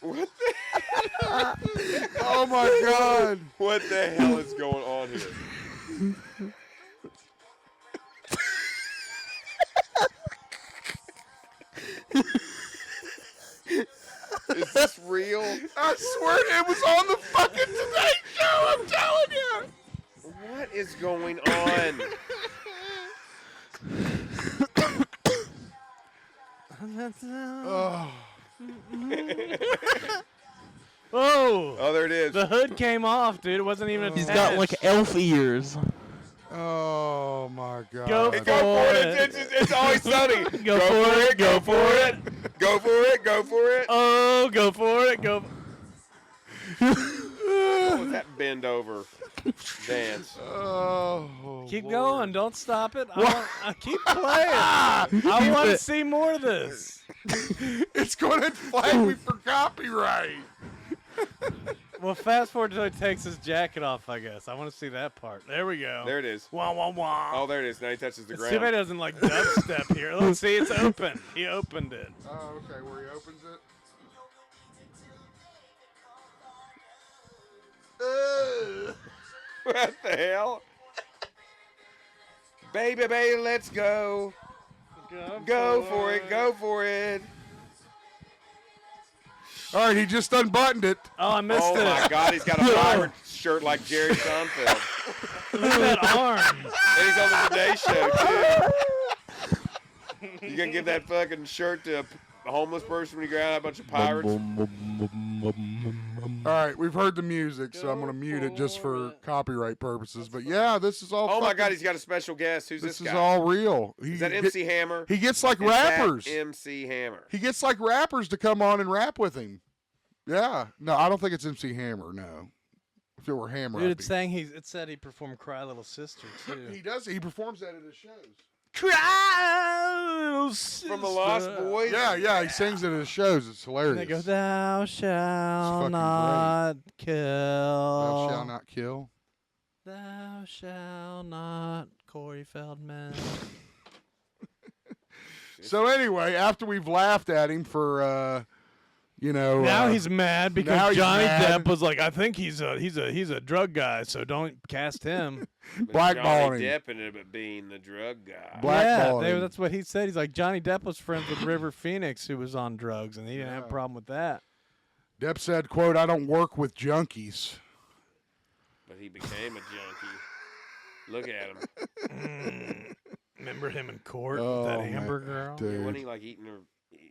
What the Oh my God! What the hell is going on here? Is this real? I swear it was on the fucking Today Show. I'm telling you. What is going on? Oh, Oh, there it is. the hood came off, dude. It wasn't even. He's got like attached. elf ears. Oh my God! Go Go for it. It's always sunny. Go for it. Go for it. Go for it. Go for it. Oh, go for it. Go. What was that bend over dance? Oh, Keep Lord. going. Don't stop it. I keep playing. I want to see more of this. It's going to flag me for copyright. Well, fast forward till he takes his jacket off, I guess. I want to see that part. There we go. There it is. Wah, wah, wah. Oh, there it is. Now he touches the Let's see if he ground. doesn't like dubstep here. Let's see. It's open. He opened it. Oh, okay. Where he opens it. What the hell? Baby, baby, let's go. Go for it. Go for it. All right, he just unbuttoned it. Oh, I missed Oh it. my God, he's got a pirate shirt like Jerry Seinfeld. Look at that arm. And he's on the Today Show too. You gonna give that fucking shirt to a homeless person when you go out a bunch of pirates? All right, we've heard the music, so I'm going to mute it just for copyright purposes. But yeah, this is all. Oh my fucking- God, he's got a special guest. Who's This this is guy? all real. Is that MC Hammer? He gets like Is that rappers. MC Hammer. He gets like rappers to come on and rap with him. Yeah. No, I don't think it's MC Hammer. No. If it were Hammer, Dude, I'd it's be- saying it said he performed "Cry Little Sister" too. he does. He performs that at his shows. Cry Little Sister. From the Lost Boys? Yeah. He sings it at his shows. It's hilarious. And they go, "Thou shalt fucking not kill. Thou shalt not kill. Thou shalt not." Corey Feldman. So anyway, after we've laughed at him for, Now he's mad now because he's Johnny mad. Depp was like, "I think he's a drug guy, so don't cast him." blackballing Johnny him. Depp ended up being the drug guy. Blackballing him. that's what he said. He's like, Johnny Depp was friends with River Phoenix, who was on drugs, and he didn't have a problem with that. Depp said, "quote I don't work with junkies." but he became a junkie. Look at him. Remember him in court Oh, with that man. Amber girl? Dude. Wasn't he like eating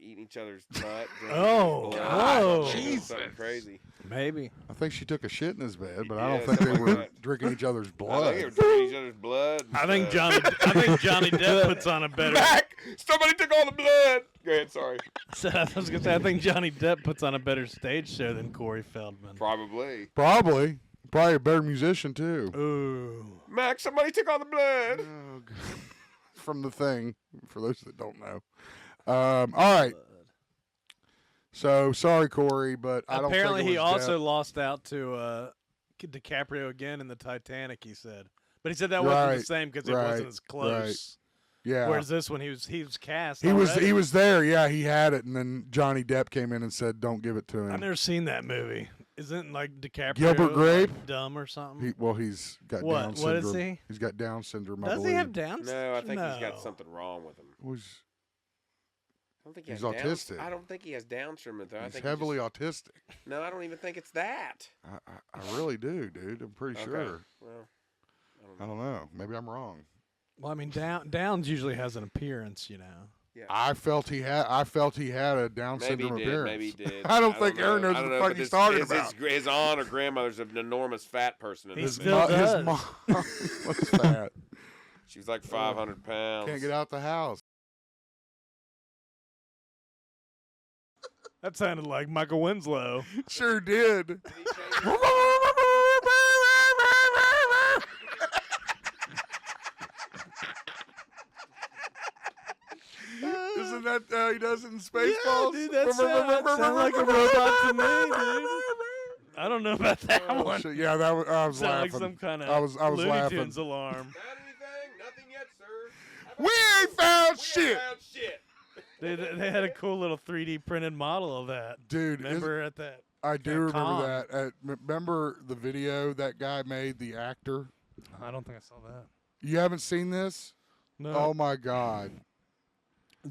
each other's butt? drinking Oh, his blood? whoa. Jesus. Something crazy. Maybe. I think she took a shit in his bed, but I Yeah, don't think they something were like that. drinking each other's I think they blood. were drinking each other's blood. and I think stuff. Johnny Depp puts on a better. Back! Somebody took all the blood. Go ahead, sorry. I was gonna say I think Johnny Depp puts on a better stage show than Corey Feldman. Probably. Probably a better musician too. Ooh. Max, somebody took all the blood. Oh, God. From The Thing, for those that don't know. All right. So sorry, Corey, but I don't Apparently, think it he was also Depp. lost out to DiCaprio again in the Titanic. He said, but he said that wasn't Right, the same because it right, wasn't as close. Yeah. Whereas this one, he was cast. He was already. there. Yeah, he had it, and then Johnny Depp came in and said, "Don't give it to I've him." never seen that movie. Isn't like DiCaprio Gilbert Grape? like, dumb or something? He's got What? Down What syndrome. is he? He's got Down syndrome. I Does he believe. have Down? No, I think he's got No. something wrong with him. Was I don't think he He's has autistic. I don't think he has Down syndrome. I he's think heavily autistic? No, I don't even think it's that. I really do, dude. I'm pretty Okay. sure. Well, I don't know. Maybe I'm wrong. Well, I mean, Downs usually has an appearance, you know. yeah. I felt he had a Down Maybe he syndrome did. appearance. Maybe he did. I don't think know. Aaron knows I what don't the know, fuck but he's talking his, about. His aunt or grandmother's an enormous fat person. In He this still movie. does. His mom was fat. She was like 500 pounds. Can't get out the house. That sounded like Michael Winslow. Sure did. Did he change Isn't that how he does it in Spaceballs? dude, that sound like a robot to me, dude. I don't know about that Oh, one. shit. Yeah, that was, I was Sound like laughing. some kind of I was Looney laughing. Tunes alarm. Found anything? Nothing yet, sir. How about We ain't found we shit, ain't found shit. They had a cool little 3D printed model of that. dude. Remember at that? I do that remember con? that. Remember the video that guy made, the actor? I don't think I saw that. You haven't seen this? No. Oh my God,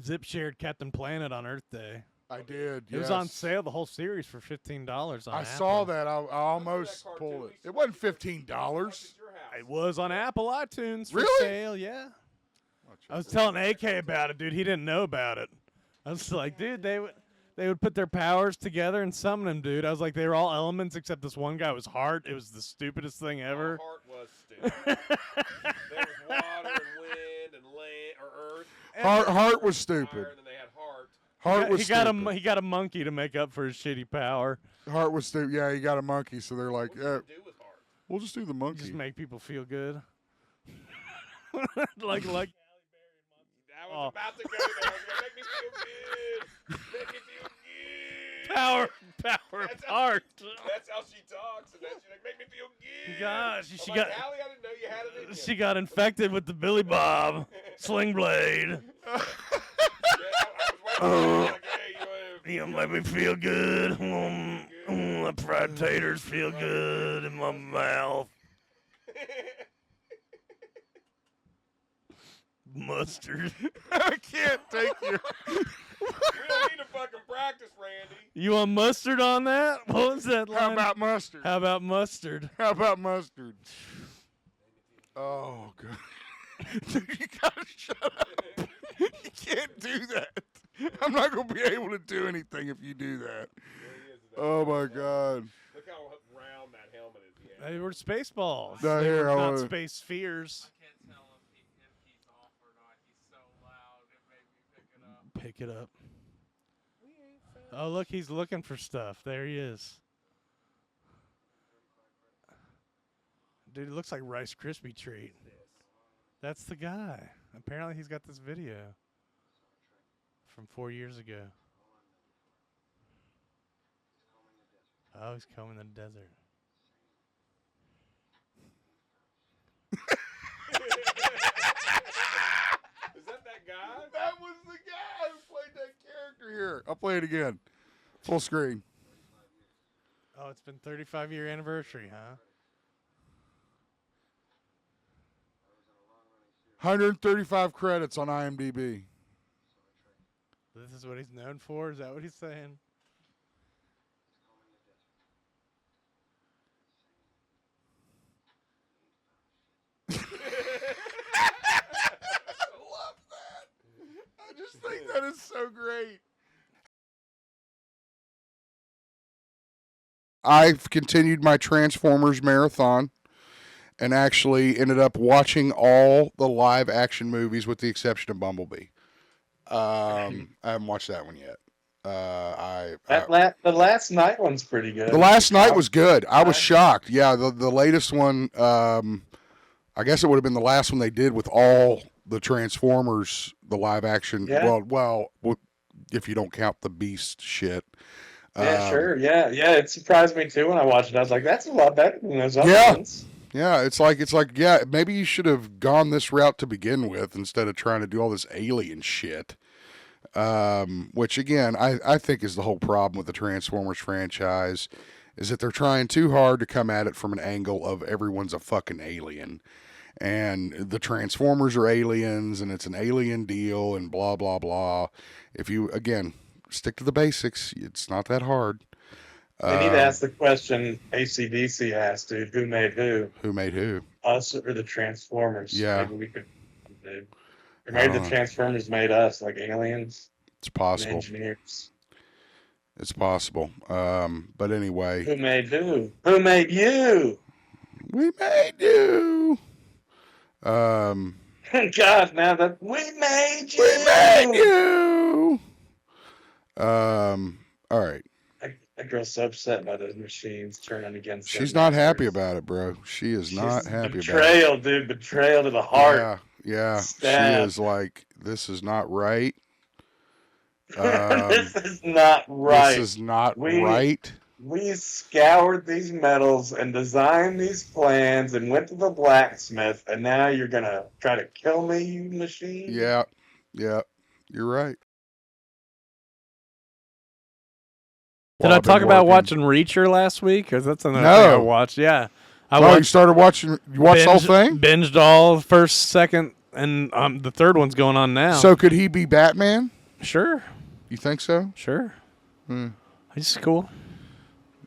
Zip shared Captain Planet on Earth Day. I did. It was on sale, the whole series, for $15 on I Apple. saw that. I almost cartoon pulled we it. saw? It wasn't $15. Your house. It was on Apple iTunes for Really? sale, yeah. I was telling AK about it, dude. He didn't know about it. I was like, dude, they would put their powers together and summon them, dude. I was like, they were all elements except this one guy was Heart. It was the stupidest thing ever. Heart was stupid. There was water and wind and land or earth. Heart was Fire, stupid. and then they had heart. Heart was he got stupid. he got a monkey to make up for his shitty power. Heart was stupid. Yeah, he got a monkey, so they're like, What did you do with heart? we'll just do the monkey. Just make people feel good. like I was about to go there. I was gonna make me feel good. Make me feel good. power of That's how- heart. That's how she talks, and that's like, make me feel good. Gosh, I'm she like, got Allie, I didn't know you had it in you. she got infected with the Billy Bob sling blade. Yeah, I was waiting. Like, hey, you You make me feel good. My fried taters feel good in my mouth. Mustard. I can't take your. we don't need to fucking practice, Randy. You want mustard on that? What was that line? How about mustard? How about mustard? How about mustard? Oh god. Dude, you gotta shut up. You can't do that. I'm not gonna be able to do anything if you do that. Oh my god. Look how round that helmet is. Yeah. They were space balls. No, They here, were I not wanna- space spheres. Can't tell if he's off or not. He's so loud. It made me pick it up. Pick it up. Oh, look, he's looking for stuff. There he is. Dude, it looks like Rice Krispie treat. That's the guy. Apparently, he's got this video from 4 years ago. Oh, he's combing the desert. Is that guy? That was the guy who played that character here. I'll play it again. Full screen. Oh, it's been 35-year anniversary, huh? 135 credits on IMDb. This is what he's known for? Is that what he's saying? so great. I've continued my Transformers marathon and actually ended up watching all the live action movies with the exception of Bumblebee. I haven't watched that one yet. The last night one's pretty good. The last night was good. I was Right. shocked. Yeah, the latest one, I guess it would have been the last one they did with all the Transformers, the live action. Yeah. Well, if you don't count the Beast shit. Yeah, sure. Yeah. It surprised me too when I watched it. I was like, that's a lot better than those other Yeah. ones. Yeah, it's like, yeah, maybe you should have gone this route to begin with instead of trying to do all this alien shit. Which again, I think is the whole problem with the Transformers franchise, is that they're trying too hard to come at it from an angle of everyone's a fucking alien. And the Transformers are aliens and it's an alien deal and blah, blah, blah. If you, again, stick to the basics, it's not that hard. They need to ask the question AC/DC asked, dude. Who made who? Who made who? Us or the Transformers? Yeah. Maybe we could. Dude. Or maybe the Transformers made us, like aliens. It's And possible. engineers. It's possible. But anyway. Who made who? Who made you? We made you. God, now that we made you. We made you. All right. That girl's so upset by those machines turning against them. She's not happy about it, bro. She is not happy about it. Betrayal, dude. Betrayal to the heart. Yeah. Stab. She is like, this is not right. This is not right. This is not right. We scoured these metals and designed these plans and went to the blacksmith, and now you're going to try to kill me, you machine? Yeah. You're right. Did Well, I I've been talk about working. watching Reacher last week? Or is that something No. I watched? Yeah. I Oh, you watched, started watching, you watched the whole thing? Binged all first, second, and the third one's going on now. So could he be Batman? Sure. You think so? Sure. He's cool.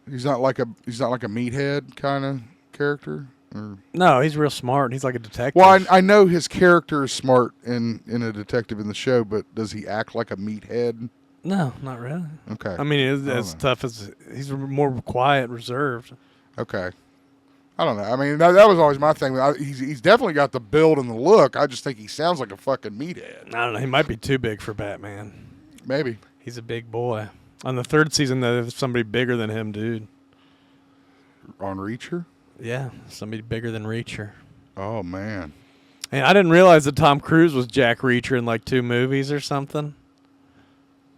He's not like a meathead kind of character? Or? No, he's real smart. He's like a detective. Well, I know his character is smart in a detective in the show, but does he act like a meathead? No, not really. Okay. I mean, I don't as know. tough as he's more quiet, reserved. Okay. I don't know. I mean, that was always my thing. He's definitely got the build and the look. I just think he sounds like a fucking meathead. I don't know. He might be too big for Batman. Maybe. He's a big boy. On the third season, there's somebody bigger than him, dude. On Reacher? Yeah, somebody bigger than Reacher. Oh, man. And I didn't realize that Tom Cruise was Jack Reacher in like 2 movies or something.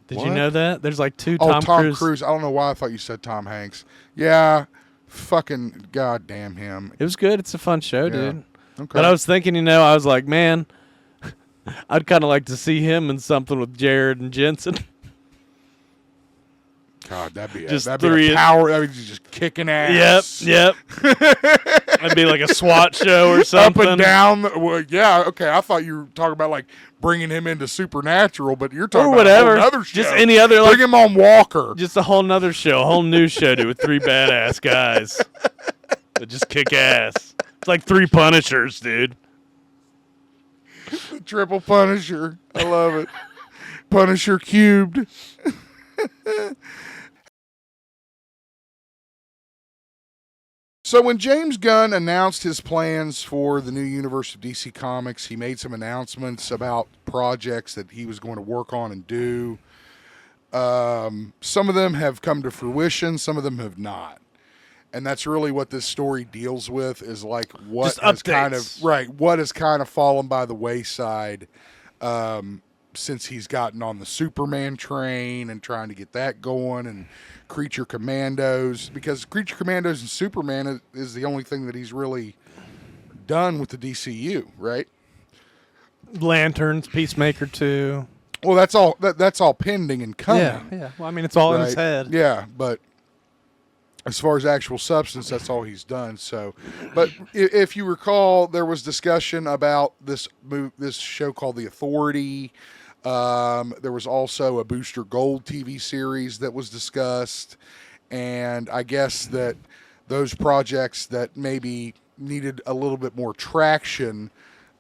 Did you What? know that? There's like 2 Oh, Tom Cruise. I don't know why I thought you said Tom Hanks. Yeah. Fucking goddamn him. It was good. It's a fun show, Yeah. dude. Okay. But I was thinking, I was like, man, I'd kind of like to see him in something with Jared and Jensen. God, that'd be Just that'd be three- a power. That'd be just kicking ass. Yep. It'd be like a SWAT show or something. Up and down. Well, yeah, okay. I thought you were talking about like bringing him into Supernatural, but you're talking Or about whatever. a whole other show. Just any other, like, Bring him on Walker. just a whole nother show, a whole new show, dude, with 3 badass guys that just kick ass. It's like 3 Punishers, dude. The triple Punisher. I love it. Punisher cubed. So when James Gunn announced his plans for the new universe of DC Comics, he made some announcements about projects that he was going to work on and do. Some of them have come to fruition, some of them have not. And that's really what this story deals with, is like what Just has kind of updates. what has kind of fallen by the wayside since he's gotten on the Superman train and trying to get that going, and Creature Commandos, because Creature Commandos and Superman is the only thing that he's really done with the DCU, right? Lanterns, Peacemaker 2. Well, that's all pending and coming. Yeah. Well, I mean, it's all in his right? head. Yeah, but as far as actual substance, that's all he's done. So, but if you recall, there was discussion about this show called The Authority. There was also a Booster Gold TV series that was discussed, and I guess that those projects that maybe needed a little bit more traction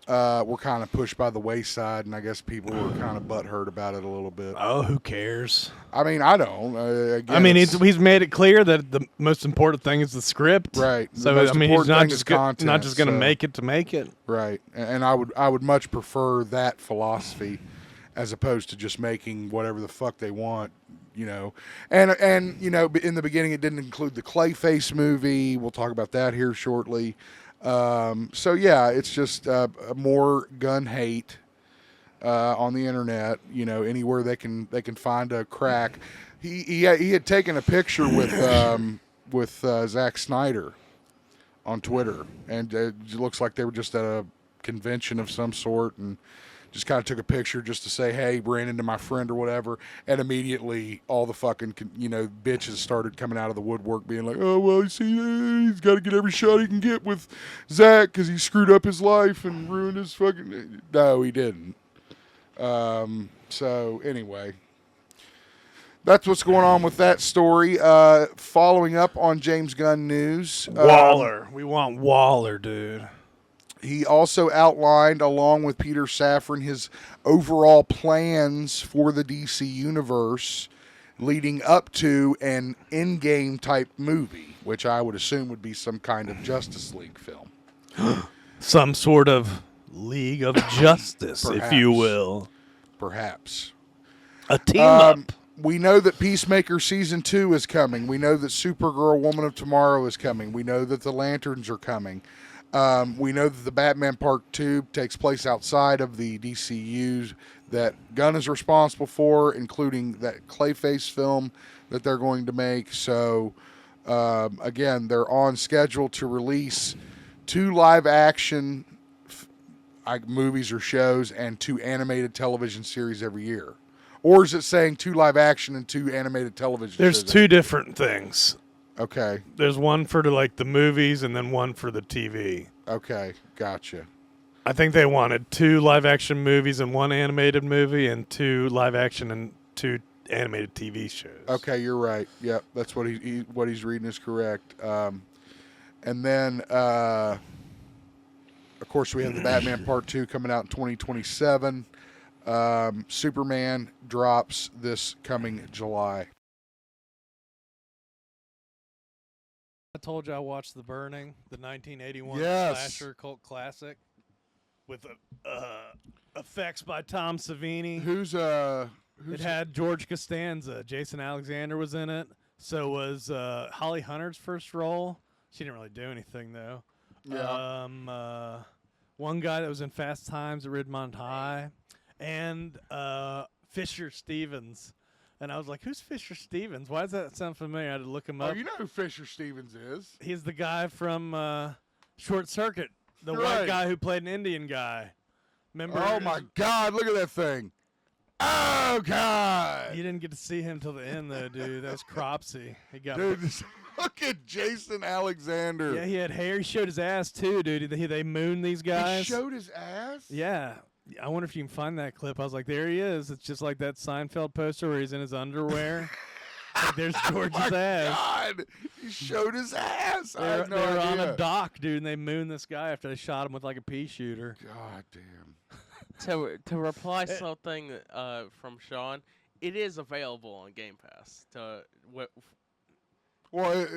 were kind of pushed by the wayside, and I guess people were kind of butthurt about it a little bit. Oh, who cares? I mean, I don't. Again, I mean, he's made it clear that the most important thing is the script. right. The So most I mean, he's important not thing just is content, not just going to so- make it to make it. Right, and I would much prefer that philosophy as opposed to just making whatever the fuck they want, you know. And you know, in the beginning, it didn't include the Clayface movie. We'll talk about that here shortly. So yeah, it's just more gun hate on the internet. You know, anywhere they can find a crack. He had taken a picture with Zack Snyder on Twitter, and it looks like they were just at a convention of some sort, and just kind of took a picture just to say, hey, ran into my friend or whatever, and immediately all the fucking, you know, bitches started coming out of the woodwork being like, oh, well, you see, he's got to get every shot he can get with Zach because he screwed up his life and ruined his fucking... No, he didn't. So, anyway... That's what's going on with that story. Following up on James Gunn news. Waller. We want Waller, dude. He also outlined, along with Peter Safran, his overall plans for the DC universe leading up to an in-game type movie, which I would assume would be some kind of Justice League film. Some sort of League of Justice, if you Perhaps. will. Perhaps. A team up. We know that Peacemaker Season 2 is coming. We know that Supergirl Woman of Tomorrow is coming. We know that the Lanterns are coming. We know that the Batman Part 2 takes place outside of the DCU that Gunn is responsible for, including that Clayface film that they're going to make. So, again, they're on schedule to release 2 live-action movies or shows and 2 animated television series every year. Or is it saying 2 live action and 2 animated television There's shows? 2 different things. Okay. There's one for the movies and then one for the TV. Okay. Gotcha. I think they wanted 2 live action movies and 1 animated movie and 2 live action and 2 animated TV shows. Okay, you're right. Yep, that's what what he's reading is correct. And then, of course, we have the Batman Part 2 coming out in 2027. Superman drops this coming July. I told you I watched The Burning, the 1981 Yes. slasher cult classic with effects by Tom Savini. Who's It had George Costanza. Jason Alexander was in it. So was Holly Hunter's first role. She didn't really do anything, though. Yeah. One guy that was in Fast Times at Ridgemont High. And Fisher Stevens. And I was like, who's Fisher Stevens? Why does that sound familiar? I had to look him up. Oh, you know who Fisher Stevens is? He's the guy from Short Circuit, the Right. white guy who played an Indian guy. Remember? Oh my God! Look at that thing. Oh God! You didn't get to see him till the end, though, dude. That was Cropsy. He got. Dude, look at Jason Alexander. Yeah, he had hair. He showed his ass too, dude. They mooned these guys. He showed his ass. Yeah. I wonder if you can find that clip. I was like, there he is. It's just like that Seinfeld poster where he's in his underwear. Like, there's George's Oh my ass. God! He showed his ass. I They had no were on idea. a dock, dude, and they mooned this guy after they shot him with like a pea shooter. God damn. To reply something from Sean, it is available on Game Pass. Well,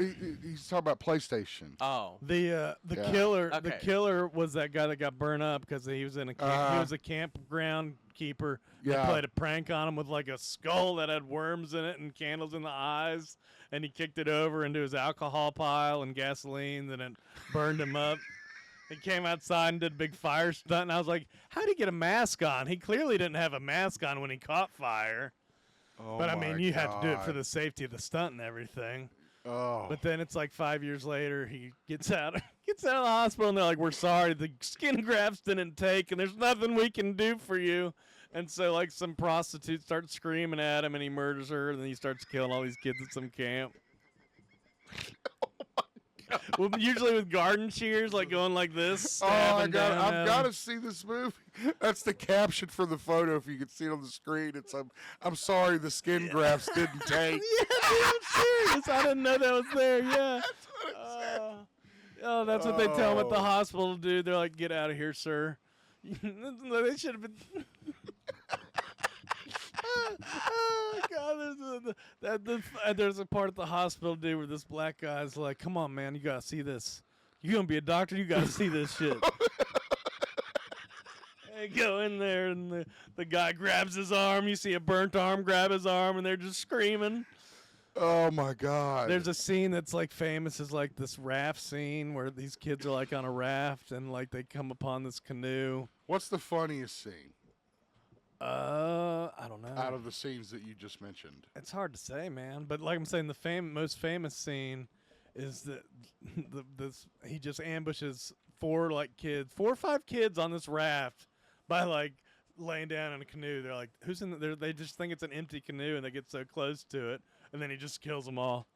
he's talking about PlayStation. Oh, The Yeah. killer, the Okay. killer was that guy that got burned up because he was in a camp, he was a campground keeper. Yeah. They played a prank on him with like a skull that had worms in it and candles in the eyes, and he kicked it over into his alcohol pile and gasoline. Then it burned him up. He came outside and did a big fire stunt, and I was like, "How'd he get a mask on? He clearly didn't have a mask on when he caught fire." Oh But I my mean, you had to do it for God. the safety of the stunt and everything. Oh. But then it's like 5 years later, he gets out of the hospital, and they're like, "We're sorry, the skin grafts didn't take, and there's nothing we can do for you." And so like some prostitute starts screaming at him, and he murders her, and then he starts killing all these kids at some camp. Well, usually with garden shears, like going like this. Oh my stabbing God! down I've at got him. to see this movie. That's the caption for the photo. If you can see it on the screen, it's I'm sorry the skin grafts didn't take. Yeah, dude, I'm serious. I didn't know that was there. Yeah. Oh, that's what they tell him at the Oh. hospital, dude. They're like, "Get out of here, sir. They should have been. Oh God! There's a part at the hospital, dude, where this black guy's like, "Come on, man, you gotta see this. You gonna be a doctor? You gotta see this shit." And go in there, and the guy grabs his arm. You see a burnt arm grab his arm, and they're just screaming. Oh my God! There's a scene that's like famous as like this raft scene where these kids are like on a raft and like they come upon this canoe. What's the funniest scene I don't know. out of the scenes that you just mentioned? It's hard to say, man. But like I'm saying, the most famous scene is that he just ambushes four or five kids on this raft by like laying down in a canoe. They're like, "Who's in there?" They just think it's an empty canoe, and they get so close to it, and then he just kills them all.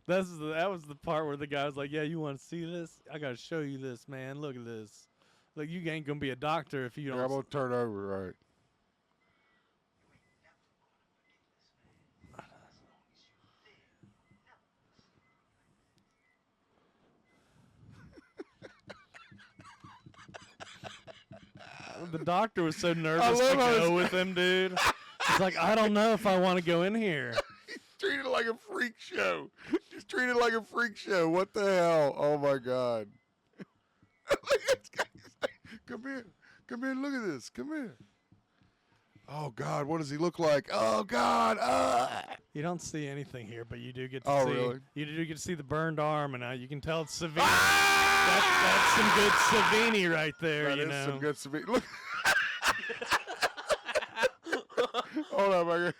That was the part where the guy was like, "Yeah, you want to see this? I gotta show you this, man. Look at this. Like, you ain't gonna be a doctor if you don't." I'm gonna turn over, right? The doctor was so nervous I to love go with him, dude. He's like, "I don't know if I want to go in here." Treated like a freak show. Just treated like a freak show. What the hell? Oh my God! Come here. Come here. Look at this. Come here. Oh God, what does he look like? Oh God. You don't see anything here, but you do get to Oh, see. really? You do get to see the burned arm, and you can tell it's Savini. That's some good Savini right there. That you is know. some good Savini. Look. Hold on, my God.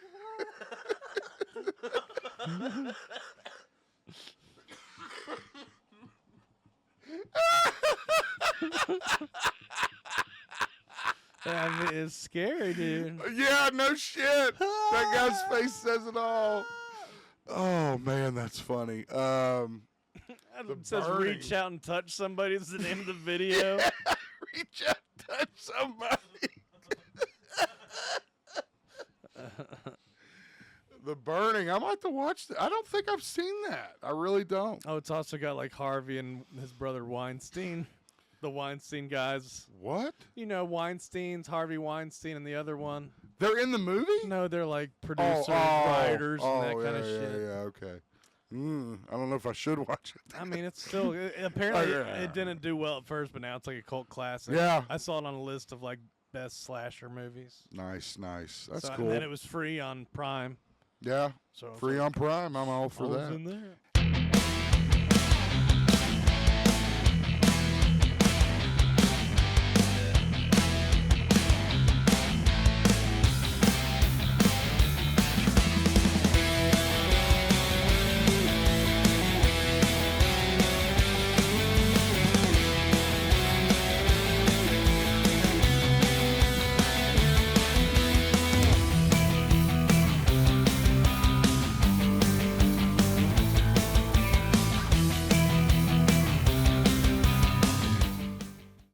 I mean, it's scary, dude. Yeah, no shit. That guy's face says it all. Oh man, that's funny. It says burning. reach out and touch somebody. Is the name of the video. Reach out, touch somebody. The burning. I might have to watch that. I don't think I've seen that. I really don't. Oh, it's also got like Harvey and his brother Weinstein. The Weinstein guys. What? You know, Weinstein's, Harvey Weinstein, and the other one. They're in the movie? No, they're like producers, writers, and that kind of yeah, shit. Yeah, okay. I don't know if I should watch it. I mean, it's still apparently yeah. it didn't do well at first, but now it's like a cult classic. Yeah. I saw it on a list of like best slasher movies. Nice. That's So, cool. And then it was free on Prime. Yeah. So Free on Prime. I'm all for I was that. in there.